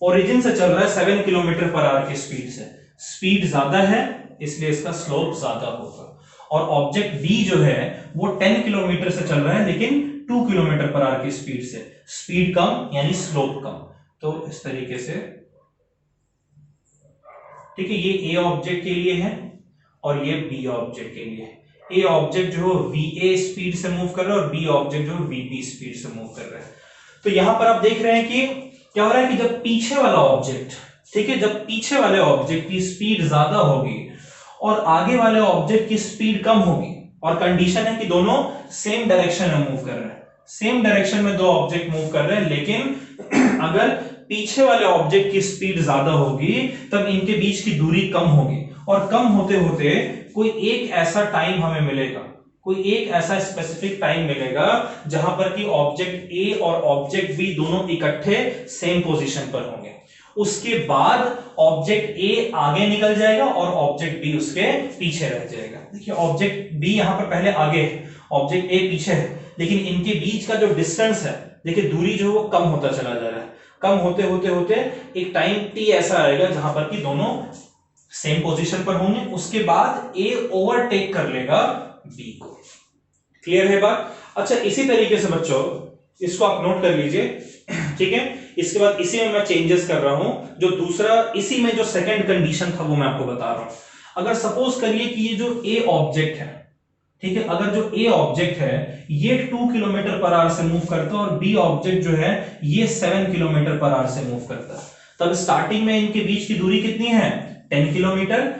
ओरिजिन से चल रहा है 7 किलोमीटर पर आवर की स्पीड से, स्पीड ज्यादा है इसलिए इसका स्लोप ज्यादा होगा। और ऑब्जेक्ट बी जो है वो 10 किलोमीटर से चल रहा है लेकिन 2 किलोमीटर पर आवर की स्पीड से, स्पीड कम यानी स्लोप कम। तो इस तरीके से, ठीक है, ये ए ऑब्जेक्ट के लिए है और ये बी ऑब्जेक्ट के लिए। ए ऑब्जेक्ट जो वीए स्पीड से मूव कर रहा है और बी ऑब्जेक्ट जो वीबी स्पीड से मूव कर रहा है। तो यहां पर आप देख रहे हैं कि क्या हो रहा है कि जब पीछे वाला ऑब्जेक्ट, ठीक है, जब पीछे वाले ऑब्जेक्ट की स्पीड ज्यादा होगी और आगे वाले ऑब्जेक्ट की स्पीड कम होगी, और कंडीशन है कि दोनों सेम डायरेक्शन में मूव कर रहे हैं, सेम डायरेक्शन में दो ऑब्जेक्ट मूव कर रहे हैं, लेकिन अगर पीछे वाले ऑब्जेक्ट की स्पीड ज्यादा होगी तब इनके बीच की दूरी कम होगी, और कम होते होते कोई एक ऐसा टाइम हमें मिलेगा, कोई एक ऐसा स्पेसिफिक टाइम मिलेगा जहां पर कि ऑब्जेक्ट ए और ऑब्जेक्ट बी दोनों इकट्ठे सेम पोजीशन पर होंगे। उसके बाद ऑब्जेक्ट ए आगे निकल जाएगा और ऑब्जेक्ट बी उसके पीछे रह जाएगा। देखिए ऑब्जेक्ट बी यहां पर पहले आगे है, ऑब्जेक्ट ए पीछे है, लेकिन इनके बीच का जो डिस्टेंस है, देखिए दूरी जो है वो कम होता चला जा रहा है। कम होते होते होते एक टाइम टी ऐसा आएगा जहां पर कि दोनों सेम पोजीशन पर होंगे, उसके बाद ए ओवरटेक कर लेगा बी को। क्लियर है बात? अच्छा, इसी तरीके से बच्चों इसको आप नोट कर लीजिए, ठीक है। इसके बाद इसी में मैं चेंजेस कर रहा हूं, जो दूसरा इसी में जो सेकंड कंडीशन था वो मैं आपको बता रहा हूं। अगर सपोज करिए कि ये जो ए ऑब्जेक्ट है, ठीक है, अगर जो ए ऑब्जेक्ट है ये 2 किलोमीटर पर आवर से मूव करता है और बी ऑब्जेक्ट जो है ये 7 किलोमीटर पर आवर से मूव करता है, तब स्टार्टिंग में इनके बीच की दूरी कितनी है? 10 kilometre.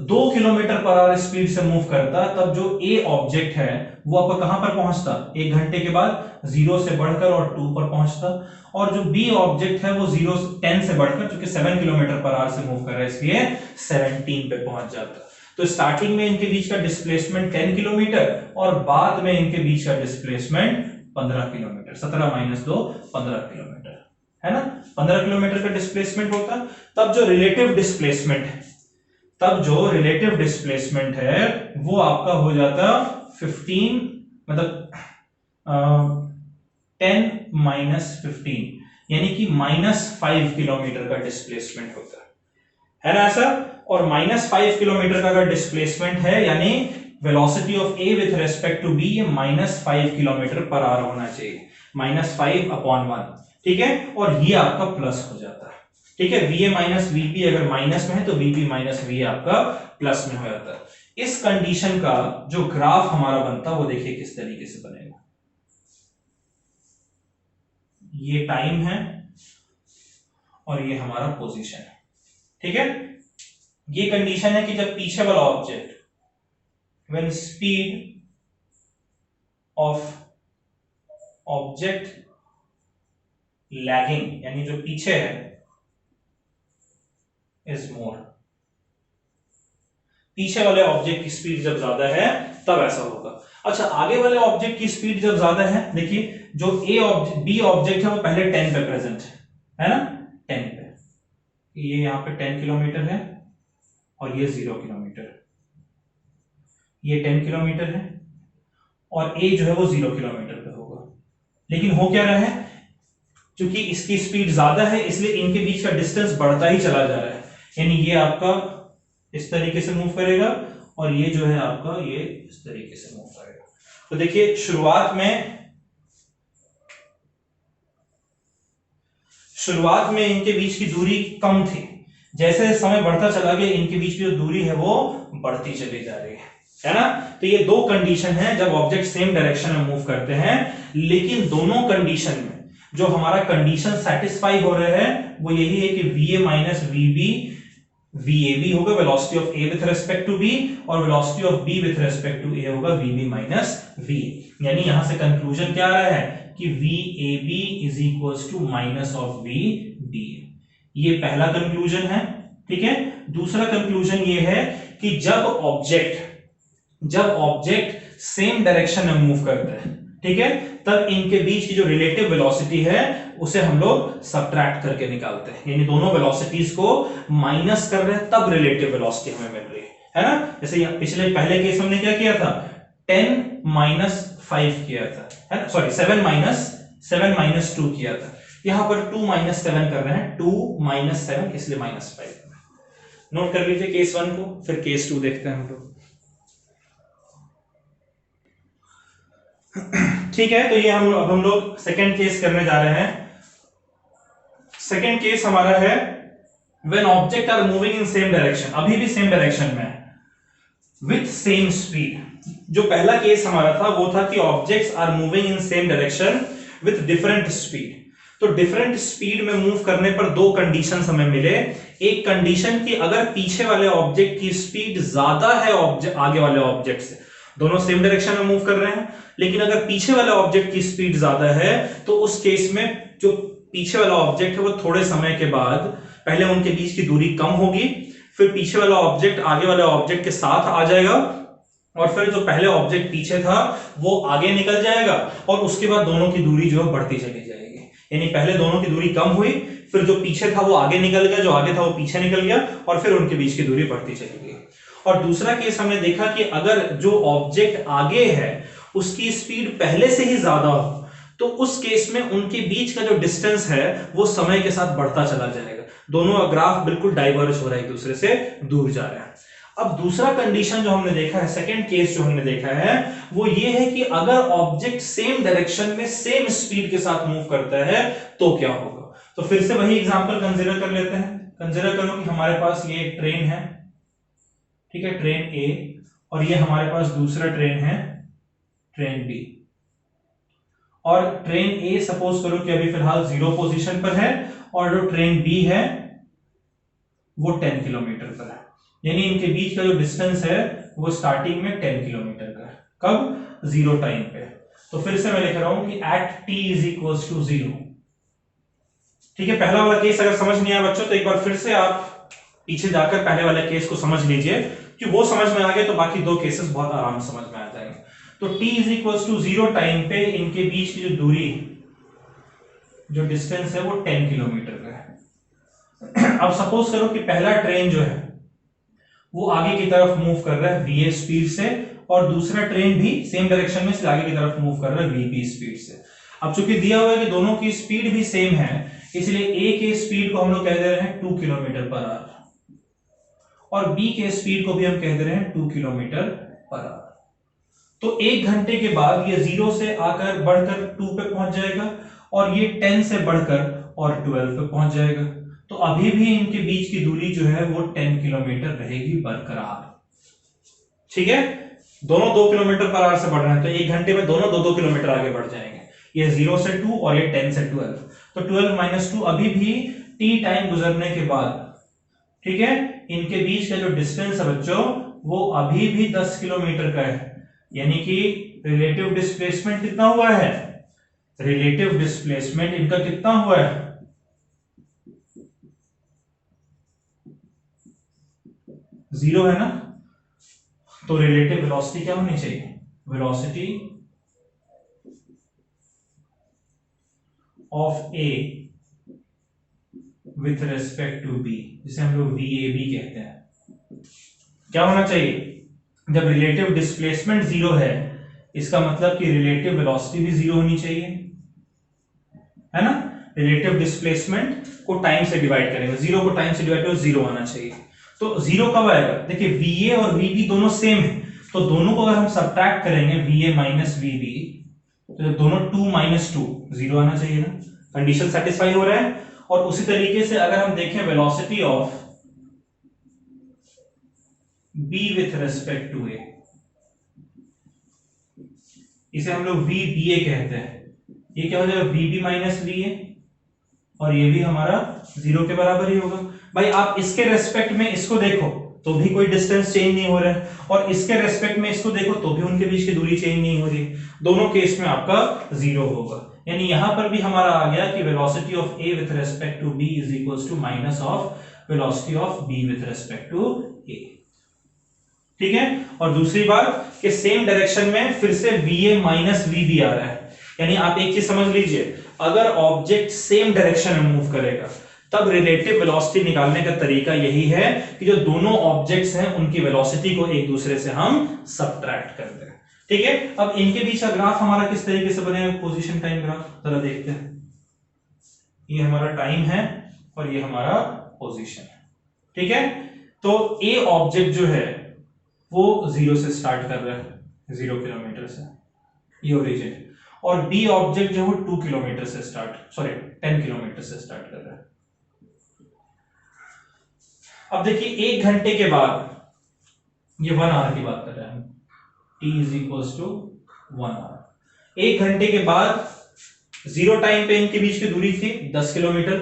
2 kilometre per our speed से मूव करता, तब जो ए ऑब्जेक्ट है वो आपका कहां पर पहुंचता? 1 घंटे के बाद 0 से बढ़कर और 2 पर पहुंचता, और जो बी ऑब्जेक्ट है वो 10 से बढ़कर, क्योंकि 7 किलोमीटर पर आवर से मूव कर रहा है इसलिए 17 पे पहुंच जाता। तो स्टार्टिंग में इनके बीच का डिस्प्लेसमेंट 10 किलोमीटर और बाद में इनके बीच का डिस्प्लेसमेंट 15 किलोमीटर। 17 - 2 15 किलोमीटर है ना, 15 किलोमीटर का डिस्प्लेसमेंट होता। तब जो रिलेटिव डिस्प्लेसमेंट है, तब जो रिलेटिव डिस्प्लेसमेंट है वो आपका हो जाता 15, मतलब 10 - 15, यानी कि -5 किलोमीटर का डिस्प्लेसमेंट होता है ना ऐसा। और -5 किलोमीटर का अगर डिस्प्लेसमेंट है यानी velocity of A with respect to B ये -5 किलोमीटर पर आवर होना चाहिए, -5/1, ठीक है। और ये आपका प्लस हो जाता है, ठीक है। VA - VB अगर माइनस में है तो VB - VA आपका प्लस में हो जाता है। इस कंडीशन का जो ग्राफ हमारा बनता है वो देखिए किस तरीके से बनेगा। ये टाइम है और ये हमारा पोजीशन है, ठीक है। ये कंडीशन है कि जब पीछे वाला object when speed of object lagging, यानी जो पीछे है, इज मोर, पीछे वाले ऑब्जेक्ट की स्पीड जब ज्यादा है तब ऐसा होगा। अच्छा, आगे वाले ऑब्जेक्ट की स्पीड जब ज्यादा है, देखिए जो बी ऑब्जेक्ट है वो पहले 10 पे प्रेजेंट है ना, 10 पे, ये यहां पे 10 किलोमीटर है और ये 0 किलोमीटर, ये 10 किलोमीटर है और ए जो है वो 0 किलोमीटर पे होगा। लेकिन हो क्या रहा है, क्योंकि इसकी स्पीड ज्यादा है इसलिए इनके बीच का डिस्टेंस बढ़ता ही चला जा रहा है, यानी ये आपका इस तरीके से मूव करेगा और ये जो है आपका ये इस तरीके से मूव करेगा। तो देखिए शुरुआत में इनके बीच की दूरी कम थी, जैसे समय बढ़ता चला गया इनके बीच की जो दूरी है वो बढ़ती चली जा रही है ना। तो ये दो कंडीशन है जब ऑब्जेक्ट सेम डायरेक्शन में मूव करते हैं, लेकिन दोनों कंडीशन में जो हमारा कंडीशन सेटिस्फाई हो रहे हैं वो यही है कि VA - VB VAB होगा velocity of A with respect to B, और velocity of B with respect to A होगा VB - VA। यानी यहां से कंक्लूजन क्या आ रहा है कि VAB is equals to minus of VBA। ये पहला कंक्लूजन है, ठीक है। दूसरा कंक्लूजन ये है कि जब ऑब्जेक्ट सेम डायरेक्शन में मूव करता है, ठीक है, तब इनके बीच की जो रिलेटिव वेलोसिटी है उसे हम लोग सब्ट्रैक्ट करके निकालते हैं, यानी दोनों वेलोसिटीज को माइनस कर रहे हैं तब रिलेटिव वेलोसिटी हमें मिल रही है ना। जैसे पिछले पहले केस हमने क्या किया था, 10 माइनस 5 किया था, है ना, सॉरी 7 माइनस 2 किया था। यहां पर 2 माइनस 7 कर रहे हैं, 2 माइनस 7 इसलिए माइनस 5। नोट कर लीजिए केस 1 को, फिर केस 2 देखते हैं हम लोग। ठीक है, तो ये हम लोग सेकेंड केस करने जा रहे हैं। सेकेंड केस हमारा है when object are moving in same direction, अभी भी सेम डायरेक्शन में विथ सेम स्पीड। जो पहला केस हमारा था वो था कि objects are moving in same direction with different speed. तो डिफरेंट स्पीड में मूव करने पर दो कंडीशंस हमें मिले। एक कंडीशन कि अगर पीछे वाले ऑब्जेक्ट की स्पीड ज्यादा है आगे वाले ऑब्जेक्ट से, दोनों सेम डायरेक्शन में मूव कर रहे हैं, लेकिन अगर पीछे वाले ऑब्जेक्ट की स्पीड ज्यादा है तो उस केस में जो पीछे वाला ऑब्जेक्ट है वो थोड़े समय के बाद पहले उनके बीच की दूरी कम होगी, फिर पीछे वाला ऑब्जेक्ट आगे वाले ऑब्जेक्ट के साथ आ जाएगा और फिर जो पहले ऑब्जेक्ट पीछे था वो आगे निकल जाएगा और उसके बाद दोनों की दूरी जो है बढ़ती चली जाएगी। यानी पहले दोनों की दूरी कम हुई, फिर जो पीछे था वो आगे निकल गया, जो आगे था वो पीछे निकल गया और फिर उनके बीच की दूरी बढ़ती चली गई। और दूसरा केस हमने देखा कि अगर जो ऑब्जेक्ट आगे है उसकी स्पीड पहले से ही ज्यादा हो तो उस केस में उनके बीच का जो डिस्टेंस है वो समय के साथ बढ़ता चला जाएगा, दोनों ग्राफ बिल्कुल डाइवर्ज हो रहा है, एक दूसरे से दूर जा रहे हैं। अब दूसरा कंडीशन जो हमने देखा है, सेकंड केस जो हमने देखा है वो ये है कि अगर ऑब्जेक्ट सेम डायरेक्शन में सेम स्पीड के साथ मूव करता है तो क्या होगा। तो फिर से वही एग्जांपल कंसीडर कर लेते हैं। कंसीडर करो कि हमारे पास ये एक ट्रेन है, ठीक है, ट्रेन ए, और ये हमारे पास दूसरा ट्रेन है, ट्रेन बी। और ट्रेन ए सपोज करो कि अभी फिलहाल 0 पोजीशन पर है और जो ट्रेन बी है वो 10 किलोमीटर पर है, यानी इनके बीच का जो डिस्टेंस है वो स्टार्टिंग में 10 किलोमीटर का है। कब? 0 टाइम पे। तो फिर से मैं लिख रहा हूं कि at t is equals to 0। ठीक है, पहला वाला केस अगर समझ नहीं आया बच्चों तो एक बार फिर से आप पीछे जाकर पहले वाले केस को समझ लीजिए, कि वो समझ में आ गए तो बाकी दो केसेस बहुत आराम से समझ में आ जाएंगे। तो t is equals to 0 time पे इनके बीच की जो दूरी, जो डिस्टेंस है वो 10 किलोमीटर का है। अब सपोज करो कि पहला ट्रेन जो है वो आगे की तरफ मूव कर रहा है va स्पीड से और दूसरा ट्रेन भी सेम डायरेक्शन में आगे की तरफ मूव कर रहा है vb स्पीड से। अब चूंकि दिया हुआ है कि दोनों की स्पीड भी सेम है, इसलिए a के स्पीड को हम लोग कह दे रहे हैं 2 किलोमीटर पर आवर और b के स्पीड को भी हम कह दे रहे हैं 2 किलोमीटर पर आवर। तो 1 घंटे के बाद ये 0 से आकर बढ़कर 2 पे पहुंच जाएगा और ये 10 से बढ़कर और 12 पे पहुंच जाएगा। तो अभी भी इनके बीच की दूरी जो है वो 10 किलोमीटर रहेगी बरकरार। ठीक है, दोनों 2 किलोमीटर पर आवर से बढ़ रहे हैं तो 1 घंटे में दोनों 2-2 किलोमीटर आगे बढ़ जाएंगे। ये 0 से 2 और ये 10 से 12, तो 12 माइनस 2 अभी भी t टाइम गुजरने के बाद, ठीक है, इनके बीच का जो डिस्टेंस है बच्चों वो अभी भी 10 किलोमीटर का है। यानी कि रिलेटिव डिस्प्लेसमेंट कितना हुआ है, रिलेटिव डिस्प्लेसमेंट इनका कितना हुआ है, 0 है ना। तो रिलेटिव वेलोसिटी क्या होनी चाहिए, velocity of A with respect to B, जिसे हम लोग VAB कहते हैं, क्या होना चाहिए। जब रिलेटिव डिस्प्लेसमेंट 0 है इसका मतलब कि रिलेटिव वेलोसिटी भी 0 होनी चाहिए, है ना। रिलेटिव डिस्प्लेसमेंट को टाइम से डिवाइड करेंगे, 0 को टाइम से डिवाइड करें 0 आना चाहिए। तो 0 कब आएगा, देखिए VA और VB दोनों सेम है, तो दोनों को अगर हम सब्ट्रैक्ट करेंगे VA माइनस VB, तो दोनों 2 माइनस 2 0 आना चाहिए ना, कंडीशन सेटिस्फाई हो रहा है। और उसी तरीके से अगर हम देखें velocity of B with respect to A, इसे हम लोग VBA कहते हैं, ये क्या हो जाएगा VB माइनस VA और ये भी हमारा 0 के बराबर ही होगा। भाई आप इसके रेस्पेक्ट में इसको देखो तो भी कोई डिस्टेंस चेंज नहीं हो रहा है और इसके रेस्पेक्ट में इसको देखो तो भी उनके बीच की दूरी चेंज नहीं हो रही, दोनों केस में आपका 0 होगा। यानी यहां पर भी हमारा आ गया कि velocity of A with respect to B is equals to minus of velocity of B with respect to A. ठीक है, और दूसरी बात कि सेम डायरेक्शन में फिर से va माइनस वीबी आ रहा है, यानी आप एक चीज समझ लीजिए, अगर ऑब्जेक्ट सेम डायरेक्शन में मूव करेगा तब रिलेटिव वेलोसिटी निकालने का तरीका यही है कि जो दोनों ऑब्जेक्ट्स हैं उनकी वेलोसिटी को एक दूसरे से हम सब्ट्रैक्ट कर दें। ठीक है, अब इनके बीच का ग्राफ हमारा किस तरीके से बनेगा, पोजीशन टाइम ग्राफ, जरा देखते हैं। ये हमारा टाइम है और ये हमारा पोजीशन है। ठीक है, तो ए ऑब्जेक्ट जो है वो 0 से स्टार्ट कर रहा है, 0 किलोमीटर से, ये ओरिजिन, और बी ऑब्जेक्ट जो है 2 किलोमीटर से 10 किलोमीटर से स्टार्ट कर रहा है। अब देखिए 1 घंटे के बाद, ये 1 आवर की बात कर रहे हैं हम, t is equals to 1 hour. 1 घंटे के बाद 0 टाइम पे इनके बीच की दूरी थी 10 किलोमीटर,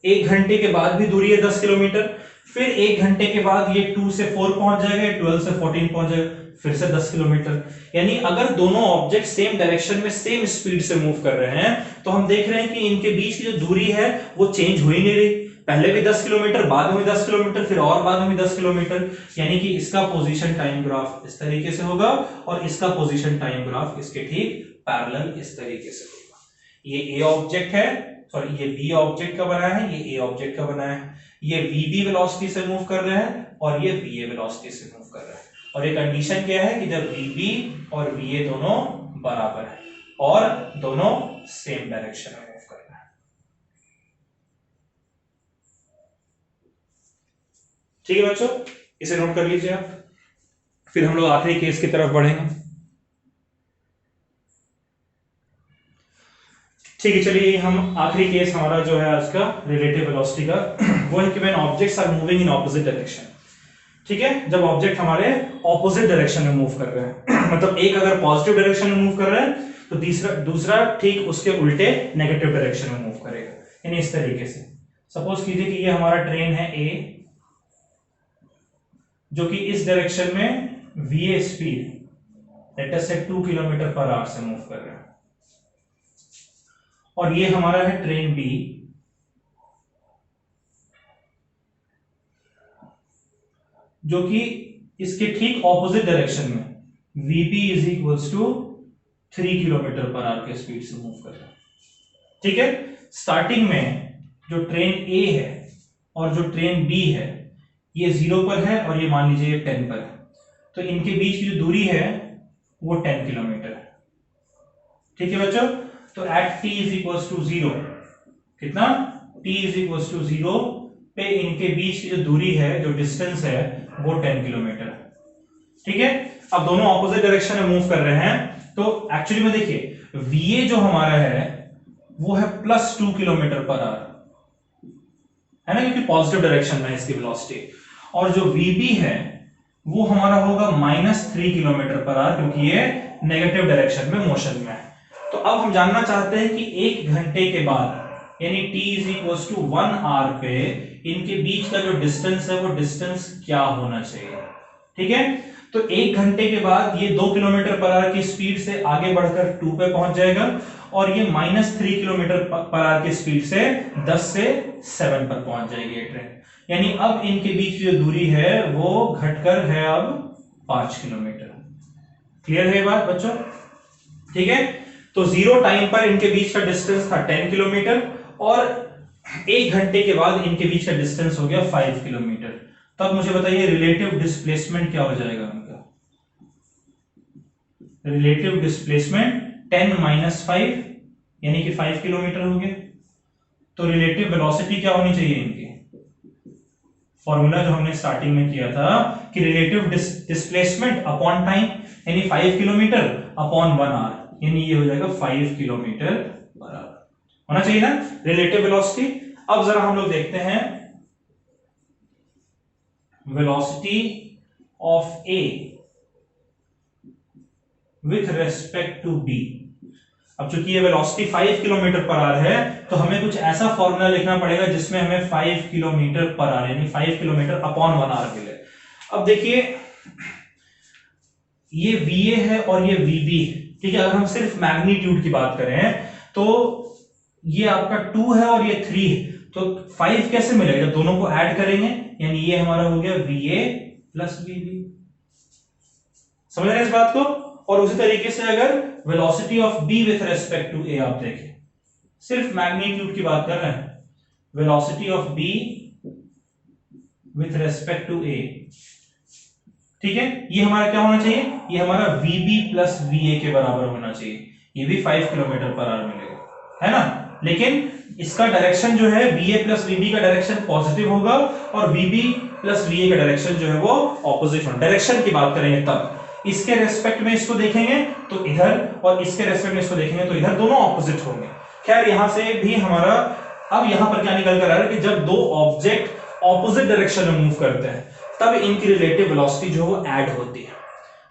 1 घंटे के बाद भी दूरी है 10 किलोमीटर, फिर 1 घंटे के बाद ये 2 से 4 पहुंच जाएगा, 12 से 14 पहुंच जाएगा, फिर से 10 किलोमीटर। यानी अगर दोनों ऑब्जेक्ट सेम डायरेक्शन में सेम स्पीड से मूव कर रहे हैं तो हम देख रहे हैं कि इनके बीच की जो दूरी है वो चेंज हो ही नहीं रही, पहले भी 10 किलोमीटर, बाद में 10 किलोमीटर, फिर और बाद में 10 किलोमीटर। यानी कि इसका पोजीशन टाइम ग्राफ इस तरीके से होगा और इसका पोजीशन टाइम ग्राफ इसके ठीक पैरेलल इस तरीके से होगा। ये ए ऑब्जेक्ट है, सॉरी ये बी ऑब्जेक्ट का बना है, ये ए ऑब्जेक्ट का बना है, ये वीबी वेलोसिटी से मूव कर रहे हैं और ये वीए वेलोसिटी से मूव कर रहा है। और ये कंडीशन क्या है कि जब वीबी और वीए दोनों बराबर है और दोनों सेम डायरेक्शन में मूव कर रहे हैं। ठीक है बच्चों, इसे नोट कर लीजिए आप, फिर हम लोग आखिरी केस की तरफ बढ़ेंगे। ठीक है, चलिए हम आखिरी केस हमारा जो है आज का रिलेटिव वेलोसिटी का, वो है कि when objects are moving in opposite direction. ठीक है, जब ऑब्जेक्ट हमारे ऑपोजिट डायरेक्शन में मूव कर रहे हैं मतलब एक अगर पॉजिटिव डायरेक्शन में मूव कर रहा है तो दूसरा ठीक उसके उल्टे नेगेटिव डायरेक्शन में मूव करेगा। यानी इस तरीके से सपोज कीजिए कि ये हमारा ट्रेन है ए, जो कि इस डायरेक्शन में va स्पीड लेट अस से 2 किलोमीटर पर आवर से मूव कर रहा है, और ये हमारा है ट्रेन बी जो कि इसके ठीक ऑपोजिट डायरेक्शन में vp is equals to 3 kilometre per hour के स्पीड से मूव कर रहा है। ठीक है, स्टार्टिंग में जो ट्रेन ए है और जो ट्रेन बी है ये 0 पर है और ये मान लीजिए ये 10 पर है, तो इनके बीच की जो दूरी है वो 10 किलोमीटर है। ठीक है बच्चों, तो at t is equals to 0, कितना, t इज इक्वल्स टू 0 पे इनके बीच की जो दूरी है, जो डिस्टेंस है वो 10 किलोमीटर है। ठीक है, अब दोनों ऑपोजिट डायरेक्शन में मूव कर रहे हैं, तो एक्चुअली में देखिए va जो हमारा है वो है +2 किलोमीटर पर आवर, है ना, क्योंकि पॉजिटिव डायरेक्शन में इसकी वेलोसिटी, और जो vb है वो हमारा होगा -3 किलोमीटर पर आवर, क्योंकि ये नेगेटिव डायरेक्शन में मोशन में है। तो अब हम जानना चाहते हैं कि 1 घंटे के बाद यानी t is equals to 1 hour पे इनके बीच का जो डिस्टेंस है वो डिस्टेंस क्या होना चाहिए। ठीक है, तो 1 घंटे के बाद ये 2 किलोमीटर पर आवर की स्पीड से आगे बढ़कर 2 पे पहुंच जाएगा, और ये -3 किलोमीटर पर आवर की स्पीड से 10 से 7 पर पहुंच जाएगी ये ट्रेन। यानी अब इनके बीच की जो दूरी है वो घटकर है अब 5 किलोमीटर। क्लियर है ये बात बच्चों? ठीक है, तो 0 टाइम पर इनके बीच का डिस्टेंस था 10 किलोमीटर और 1 घंटे के बाद इनके बीच का डिस्टेंस हो गया 5 किलोमीटर। तब मुझे बताइए रिलेटिव डिस्प्लेसमेंट क्या हो जाएगा उनका? रिलेटिव डिस्प्लेसमेंट 10 - 5 यानी कि 5 किलोमीटर हो गया। तो रिलेटिव वेलोसिटी क्या होनी चाहिए इनकी? फॉर्मूला जो हमने स्टार्टिंग में किया था कि रिलेटिव डिस्प्लेसमेंट अपॉन टाइम यानी 5 किलोमीटर अपॉन 1 आवर, यानी ये हो जाएगा 5 किलोमीटर पर आवर होना चाहिए ना रिलेटिव वेलोसिटी। अब जरा हम लोग देखते हैं velocity of A with respect to B. अब चूंकि ये वेलोसिटी 5 किलोमीटर पर आवर है तो हमें कुछ ऐसा फॉर्मूला लिखना पड़ेगा जिसमें हमें 5 किलोमीटर पर आवर यानी 5 किलोमीटर अपॉन 1 आवर मिले। अब देखिए ये VA है और ये VB, ठीक है। अगर हम सिर्फ मैग्नीट्यूड की बात करें तो ये आपका 2 है और ये 3 है, तो 5 कैसे मिलेगा? जब दोनों को ऐड करेंगे, यानी ये हमारा हो गया VA प्लस VB। समझ रहे हैं इस बात को? और उसी तरीके से अगर velocity of B with respect to A आप देखें, सिर्फ मैग्नीट्यूड की बात कर रहे हैं, velocity of B with respect to A, ठीक है, ये हमारा क्या होना चाहिए? ये हमारा VB प्लस VA के बराबर होना चाहिए। ये भी 5 किलोमीटर पर आवर मिलेगा, है ना? लेकिन इसका डायरेक्शन जो है VA प्लस VB का डायरेक्शन पॉजिटिव होगा और VB प्लस VA का डायरेक्शन जो है वो ऑपोजिट होगा। डायरेक्शन की बात करेंगे तब इसके रेस्पेक्ट में इसको देखेंगे तो इधर, और इसके रेस्पेक्ट में इसको देखेंगे तो इधर, दोनों ऑपोजिट होंगे। खैर यहां से भी हमारा अब यहां पर क्या निकल कर आ रहा है कि जब दो ऑब्जेक्ट ऑपोजिट डायरेक्शन में मूव करते हैं तब इनकी रिलेटिव वेलोसिटी जो है वो ऐड होती है।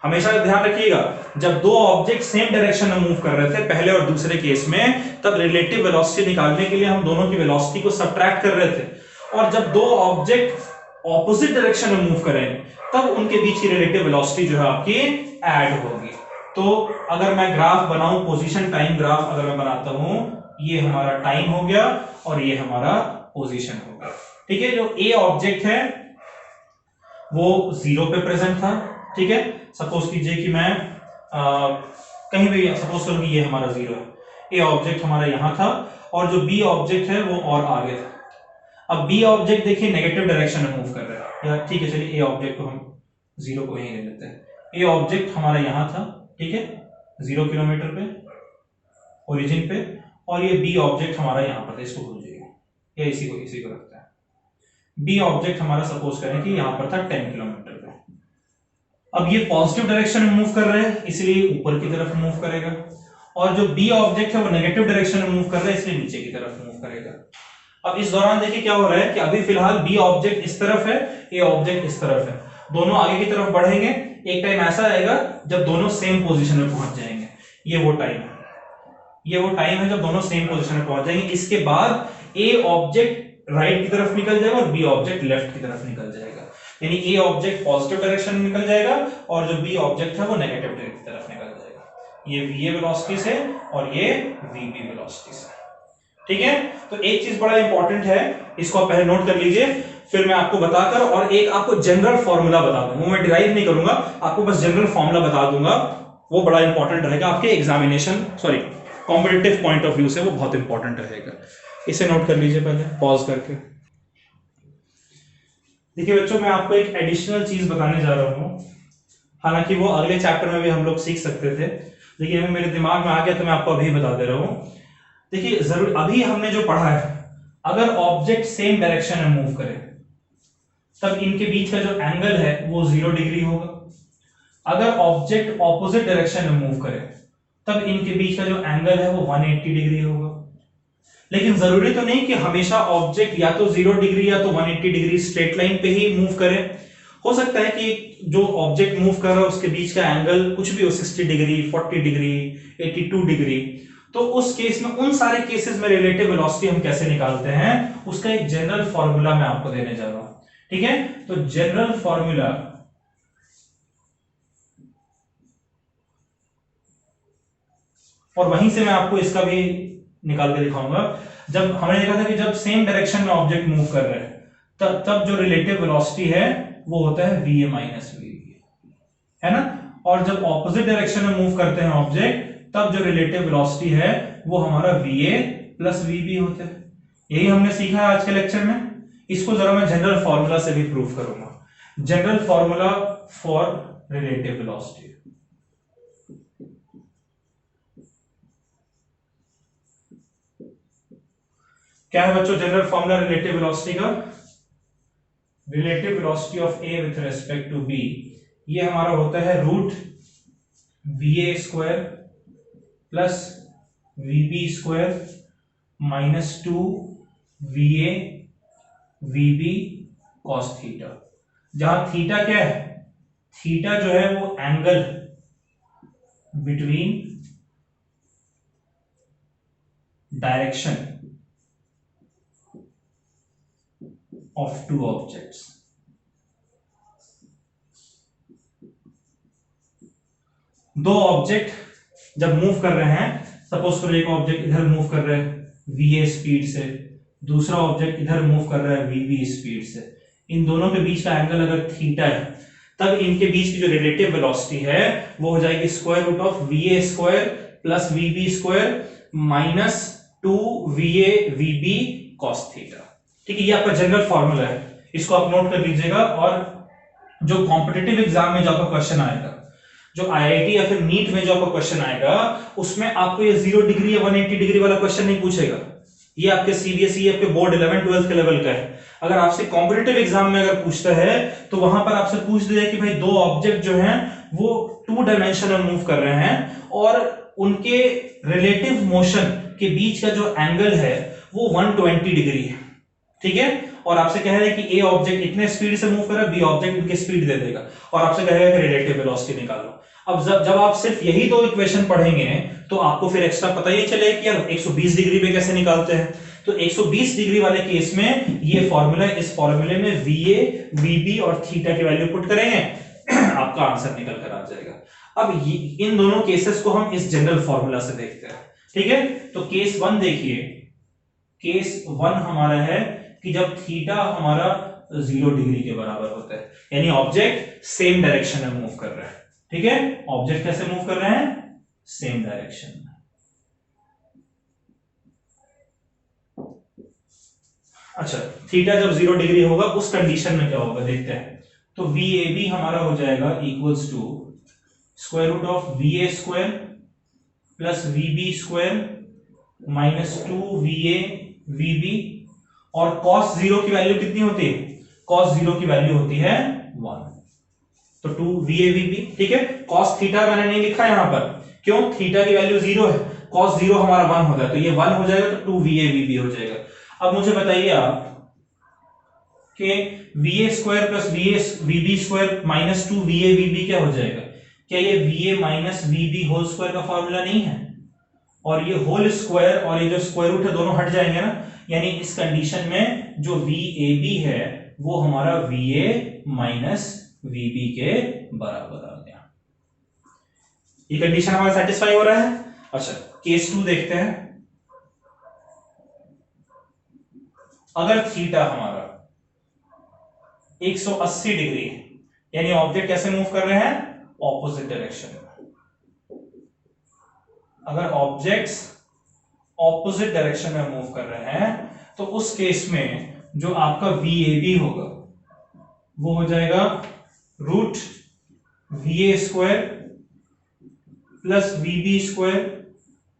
हमेशा ध्यान रखिएगा, जब दो ऑब्जेक्ट सेम डायरेक्शन में मूव कर रहे थे पहले और दूसरे केस में, तब रिलेटिव वेलोसिटी निकालने के लिए हम दोनों की वेलोसिटी को सब्ट्रैक्ट कर रहे थे, और जब दो ऑब्जेक्ट ऑपोजिट डायरेक्शन में मूव करें तब उनके बीच की रिलेटिव वेलोसिटी जो है आपकी ऐड होगी। तो अगर मैं ग्राफ बनाऊं, पोजीशन टाइम ग्राफ अगर मैं बनाता हूं, ये हमारा टाइम हो गया और ये हमारा पोजीशन हो गया, ठीक है। जो ए ऑब्जेक्ट है वो 0 पे प्रेजेंट था, ठीक है। सपोज कीजिए कि मैं कहीं भी सपोज करूं कि ये हमारा 0 है, ए ऑब्जेक्ट हमारा यहां था और जो बी ऑब्जेक्ट है वो और आगे था। अब बी ऑब्जेक्ट देखिए नेगेटिव डायरेक्शन में मूव कर रहा है, ठीक है, चलिए ए ऑब्जेक्ट को हम 0 को यहीं ले लेते हैं। ए ऑब्जेक्ट हमारा यहां था, ठीक है, 0 किलोमीटर पे ओरिजिन पे, और ये बी ऑब्जेक्ट हमारा यहां पर था, इसको भूल जाइए या इसी को रखते हैं। बी ऑब्जेक्ट हमारा सपोज करें कि यहां पर था 10 किलोमीटर पे। अब ये पॉजिटिव डायरेक्शन में मूव कर रहे हैं इसलिए ऊपर की तरफ मूव करेगा, और जो बी ऑब्जेक्ट है वो नेगेटिव डायरेक्शन में मूव कर रहा है इसलिए नीचे की तरफ मूव करेगा। अब इस दौरान देखिए क्या हो रहा है कि अभी फिलहाल बी ऑब्जेक्ट इस तरफ है, ए ऑब्जेक्ट इस तरफ है, दोनों आगे की तरफ बढ़ेंगे। एक टाइम ऐसा आएगा जब दोनों सेम पोजीशन में पहुंच जाएंगे, ये वो टाइम है, ये वो टाइम है जब दोनों सेम पोजीशन में पहुंच जाएंगे। इसके बाद ए ऑब्जेक्ट राइट की तरफ निकल जाएगा और बी ऑब्जेक्ट लेफ्ट की तरफ निकल जाएगा, यानी ए ऑब्जेक्ट पॉजिटिव डायरेक्शन में निकल जाएगा और जो बी ऑब्जेक्ट है वो नेगेटिव की तरफ निकल जाएगा। ये VA वेलोसिटी से और ये VB वेलोसिटी से, ठीक है। तो एक चीज बड़ा इंपॉर्टेंट है, इसको आप पहले नोट कर लीजिए, फिर मैं आपको बताकर और एक आपको जनरल फॉर्मूला बता दूंगा, वो मैं डिराइव नहीं करूंगा, आपको बस जनरल फॉर्मूला बता दूंगा, वो बड़ा इंपॉर्टेंट रहेगा आपके examination competitive point of view से, वो बहुत इंपॉर्टेंट रहेगा। इसे नोट कर लीजिए पहले पॉज करके। देखिए बच्चों, मैं आपको एक एडिशनल चीज बताने जा रहा हूं, हालांकि वो अगले चैप्टर में भी हम लोग सीख सकते थे, लेकिन अभी मेरे दिमाग में आ गया तो मैं आपको अभी बता दे रहा हूं। देखिए जरूर अभी हमने जो पढ़ा है, अगर ऑब्जेक्ट सेम डायरेक्शन में मूव करे तब इनके बीच का जो एंगल है वो 0 डिग्री होगा। अगर ऑब्जेक्ट ऑपोजिट डायरेक्शन में मूव करे तब इनके बीच का जो एंगल है वो 180 डिग्री होगा। लेकिन जरूरी तो नहीं कि हमेशा ऑब्जेक्ट या तो 0 डिग्री या तो 180 डिग्री स्ट्रेट लाइन पे ही मूव करे। हो सकता है कि जो ऑब्जेक्ट मूव कर रहा है उसके बीच का एंगल कुछ भी हो, 60 डिग्री, 40 डिग्री, 82 डिग्री। तो उस केस में, उन सारे केसेस में रिलेटिव वेलोसिटी हम कैसे निकालते हैं, उसका एक जनरल फॉर्मूला मैं आपको देने जा रहा हूं, ठीक है। तो जनरल फॉर्मूला और वहीं से मैं आपको इसका भी निकाल के दिखाऊंगा। जब हमने देखा था कि जब सेम डायरेक्शन में ऑब्जेक्ट मूव कर रहे हैं तब जो रिलेटिव वेलोसिटी है वो होता है VA माइनस VB, है ना। और जब ऑपोजिट डायरेक्शन में मूव करते हैं ऑब्जेक्ट तब जो रिलेटिव वेलोसिटी है वो हमारा VA प्लस VB होता है। यही हमने सीखा है आज के लेक्चर में। इसको जरा मैं जनरल फॉर्मूला से भी प्रूव करूंगा। General formula for relative velocity, क्या है बच्चों जनरल फॉर्मूला रिलेटिव वेलोसिटी का? Relative velocity of A with respect to B, ये हमारा होता है root VA square plus VB square minus 2 VA VB cos theta, जहां थीटा क्या है? थीटा जो है वो angle between direction of two objects। दो ऑब्जेक्ट जब मूव कर रहे हैं, सपोज करो एक ऑब्जेक्ट इधर मूव कर रहे हैं VA स्पीड से, दूसरा ऑब्जेक्ट इधर मूव कर रहा है वीबी स्पीड से, इन दोनों के बीच का एंगल अगर थीटा है, तब इनके बीच की जो रिलेटिव वेलोसिटी है वो हो जाएगी square root of V A square plus VB square minus 2 VA VB cos theta. ठीक है, ये आपका जनरल फॉर्मूला है, इसको आप नोट कर लीजिएगा। और जो कॉम्पिटिटिव एग्जाम में जो आपका क्वेश्चन आएगा, जो आईआईटी या फिर नीट में जो आपका क्वेश्चन आएगा, उसमें आपको ये 0 डिग्री या 180 डिग्री वाला क्वेश्चन नहीं पूछेगा। ये आपके सीबीएसई आपके बोर्ड 11-12 के लेवल का है। अगर आपसे कॉम्पिटिटिव एग्जाम में अगर पूछता है तो वहां पर आपसे पूछ दिया कि भाई दो ऑब्जेक्ट जो हैं वो 2 डायमेंशन में मूव कर रहे हैं और उनके रिलेटिव मोशन के बीच का जो एंगल है वो 120 डिग्री है। ठीक है, और आपसे कह रहे हैं कि ए ऑब्जेक्ट इतने स्पीड से मूव कर रहा है, बी ऑब्जेक्ट इनके स्पीड दे देगा और आपसे कहेगा कि रिलेटिव वेलोसिटी निकालो। अब जब आप सिर्फ यही दो इक्वेशन पढ़ेंगे तो आपको फिर एक्स्ट्रा पता ही चलेगा कि यार 120 डिग्री पे कैसे निकालते हैं। तो 120 डिग्री वाले केस में ये फॉर्मूला, इस फॉर्मूले में वीए वीबी और थीटा की वैल्यू पुट करेंगे, आपका आंसर निकल कर आ जाएगा। अब इन दोनों केसेस को हम इस जनरल फॉर्मूला से देखते हैं। ठीक है, तो केस 1 देखिए, केस 1 हमारा है कि जब थीटा हमारा 0 डिग्री के बराबर होता है, यानी ऑब्जेक्ट सेम डायरेक्शन में मूव कर रहा है। ठीक है, ऑब्जेक्ट कैसे मूव कर रहे हैं, सेम डायरेक्शन में। अच्छा, थीटा जब 0 डिग्री होगा उस कंडीशन में क्या होगा देखते हैं। तो वी ए बी हमारा हो जाएगा equals to square root of V A square plus V B square minus 2 V A V B, और cos 0 की वैल्यू कितनी होती है, cos 0 की वैल्यू होती है 1, तो 2 वी ए वी बी। ठीक है, cos थीटा मैंने नहीं लिखा यहां पर, क्यों, थीटा की वैल्यू 0 है, cos 0 हमारा 1 होता है, तो ये 1 हो जाएगा, तो 2 वी ए वी बी हो जाएगा। अब मुझे बताइए आप कि V A square plus V B square minus 2 V A V B क्या हो जाएगा, क्या ये V A minus V B whole square का फॉर्मूला नहीं है, और ये होल स्क्वायर और ये जो स्क्वायर रूट है दोनों हट जाएंगे ना, यानी इस कंडीशन में जो वी ए बी है वो हमारा V A minus V B के बराबर आ गया। ये कंडीशन हमारा सेटिस्फाई हो रहा है। अच्छा, केस 2 देखते हैं। अगर थीटा हमारा 180 डिग्री है, यानी ऑब्जेक्ट कैसे मूव कर रहे हैं, ऑपोजिट डायरेक्शन में। अगर ऑब्जेक्ट्स ऑपोजिट डायरेक्शन में मूव कर रहे हैं तो उस केस में जो आपका वी ए बी होगा वो हो जाएगा root V A square plus V B square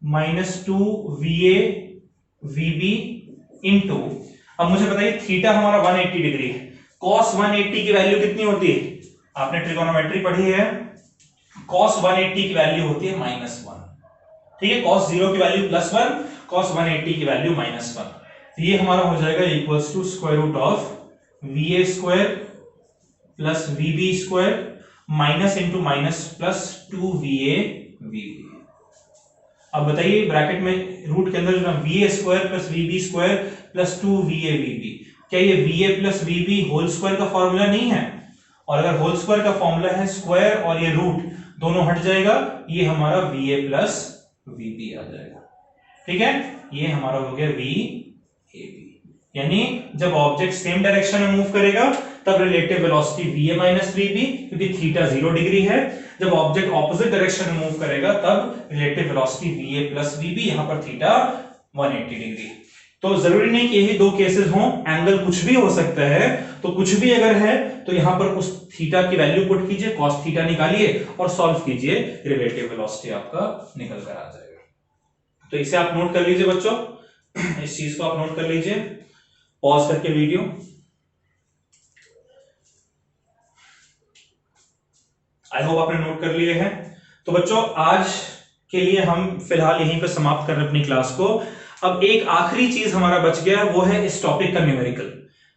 minus 2 V A V B into, अब मुझे बताइए थीटा हमारा 180 डिग्री है, cos 180 की वैल्यू कितनी होती है, आपने ट्रिगोनोमेट्री पढ़ी है, cos 180 की वैल्यू होती है -1। ठीक है, cos 0 की वैल्यू +1, cos 180 की वैल्यू -1, तो ये हमारा हो जाएगा equals to square root of V A square plus V B square minus into minus plus 2 V A V B. अब बताइए ब्रैकेट में रूट के अंदर जो V A square plus V B square plus 2 V A V B, क्या ये V A plus V B whole square का फॉर्मूला नहीं है, और अगर होल स्क्वायर का फॉर्मूला है स्क्वायर और ये रूट दोनों हट जाएगा, ये हमारा V A plus V B आ जाएगा। ठीक है, ये हमारा हो गया वी ए बी, यानी जब ऑब्जेक्ट सेम डायरेक्शन में मूव करेगा तब relative velocity V A minus V B, क्योंकि थीटा 0 डिग्री है। जब ऑब्जेक्ट ऑपोजिट डायरेक्शन में मूव करेगा तब relative velocity V A plus V B, यहां पर थीटा 180 डिग्री। तो जरूरी नहीं कि यही दो केसेस हों, एंगल कुछ भी हो सकता है, तो कुछ भी अगर है तो यहां पर उस थीटा की वैल्यू पुट कीजिए, cos थीटा निकालिए और सॉल्व कीजिए, रिलेटिव वेलोसिटी आपका निकल कर आ जाएगा। तो इसे आप नोट कर लीजिए बच्चों, इस चीज को आप नोट कर लीजिए, पॉज करके वीडियो। आई होप आपने नोट कर लिए हैं। तो बच्चों आज के लिए हम फिलहाल यहीं पे समाप्त कर रहे हैं अपनी क्लास को। अब एक आखिरी चीज हमारा बच गया, वो है इस टॉपिक का न्यूमेरिकल।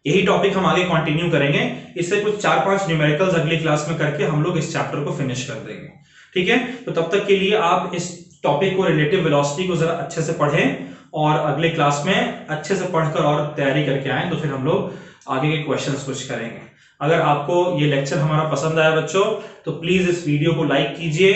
यही टॉपिक हम आगे कंटिन्यू करेंगे, इससे कुछ 4-5 न्यूमेरिकल्स अगली क्लास में करके हम लोग इस चैप्टर को फिनिश कर देंगे। ठीक है, तो तब तक के लिए आप इस टॉपिक को, रिलेटिव वेलोसिटी को जरा अच्छे से पढ़ें और अगले क्लास में अच्छे से पढ़कर और तैयारी करके आए, तो फिर हम लोग आगे के क्वेश्चंस कुछ करेंगे। अगर आपको ये लेक्चर हमारा पसंद आया बच्चों, तो प्लीज इस वीडियो को लाइक कीजिए,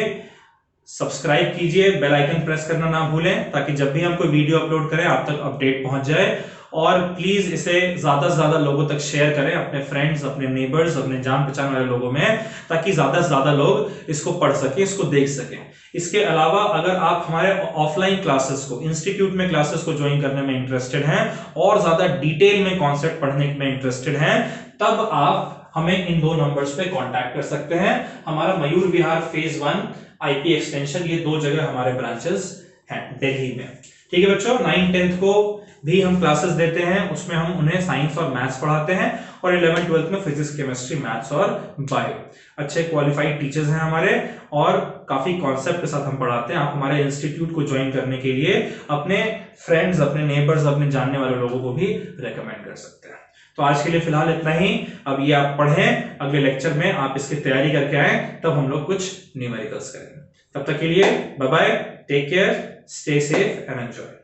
सब्सक्राइब कीजिए, बेल आइकन प्रेस करना ना भूलें, ताकि जब भी हम कोई वीडियो अपलोड करें आप तक अपडेट पहुंच जाए। और प्लीज इसे ज्यादा से ज्यादा लोगों तक शेयर करें, अपने फ्रेंड्स, अपने नेबर्स, अपने जान पहचान वाले लोगों में, ताकि ज्यादा से ज्यादा लोग इसको पढ़ सके, इसको देख सकें। इसके अलावा अगर आप हमारे ऑफलाइन क्लासेस को, इंस्टीट्यूट में क्लासेस को ज्वाइन करने में इंटरेस्टेड हैं और ज्यादा डिटेल में कॉन्सेप्ट पढ़ने में इंटरेस्टेड हैं, तब आप हमें इन 2 नंबर्स पे कांटेक्ट कर सकते हैं। हमारा Mayur Vihar phase 1 IP extension, ये 2 जगह हमारे ब्रांचेस हैं दिल्ली में। ठीक है बच्चों, 9th-10th को भी हम क्लासेस देते हैं, उसमें हम उन्हें साइंस और मैथ्स पढ़ाते हैं, और 11th-12th में फिजिक्स, केमिस्ट्री, मैथ्स और बायो। अच्छे क्वालिफाइड टीचर्स हैं हमारे और काफी कॉन्सेप्ट के साथ हम पढ़ाते हैं। आप हमारे इंस्टीट्यूट को ज्वाइन करने के लिए अपने फ्रेंड्स, अपने नेबर्स, अपने जानने वाले लोगों को भी रेकमेंड कर सकते हैं। तो आज के लिए फिलहाल इतना ही। अब ये आप पढ़ें, अगले लेक्चर में आप इसकी तैयारी करके आए, तब हम लोग कुछ न्यूमेरिकल्स करेंगे। तब तक के लिए bye bye, take care, stay safe and enjoy.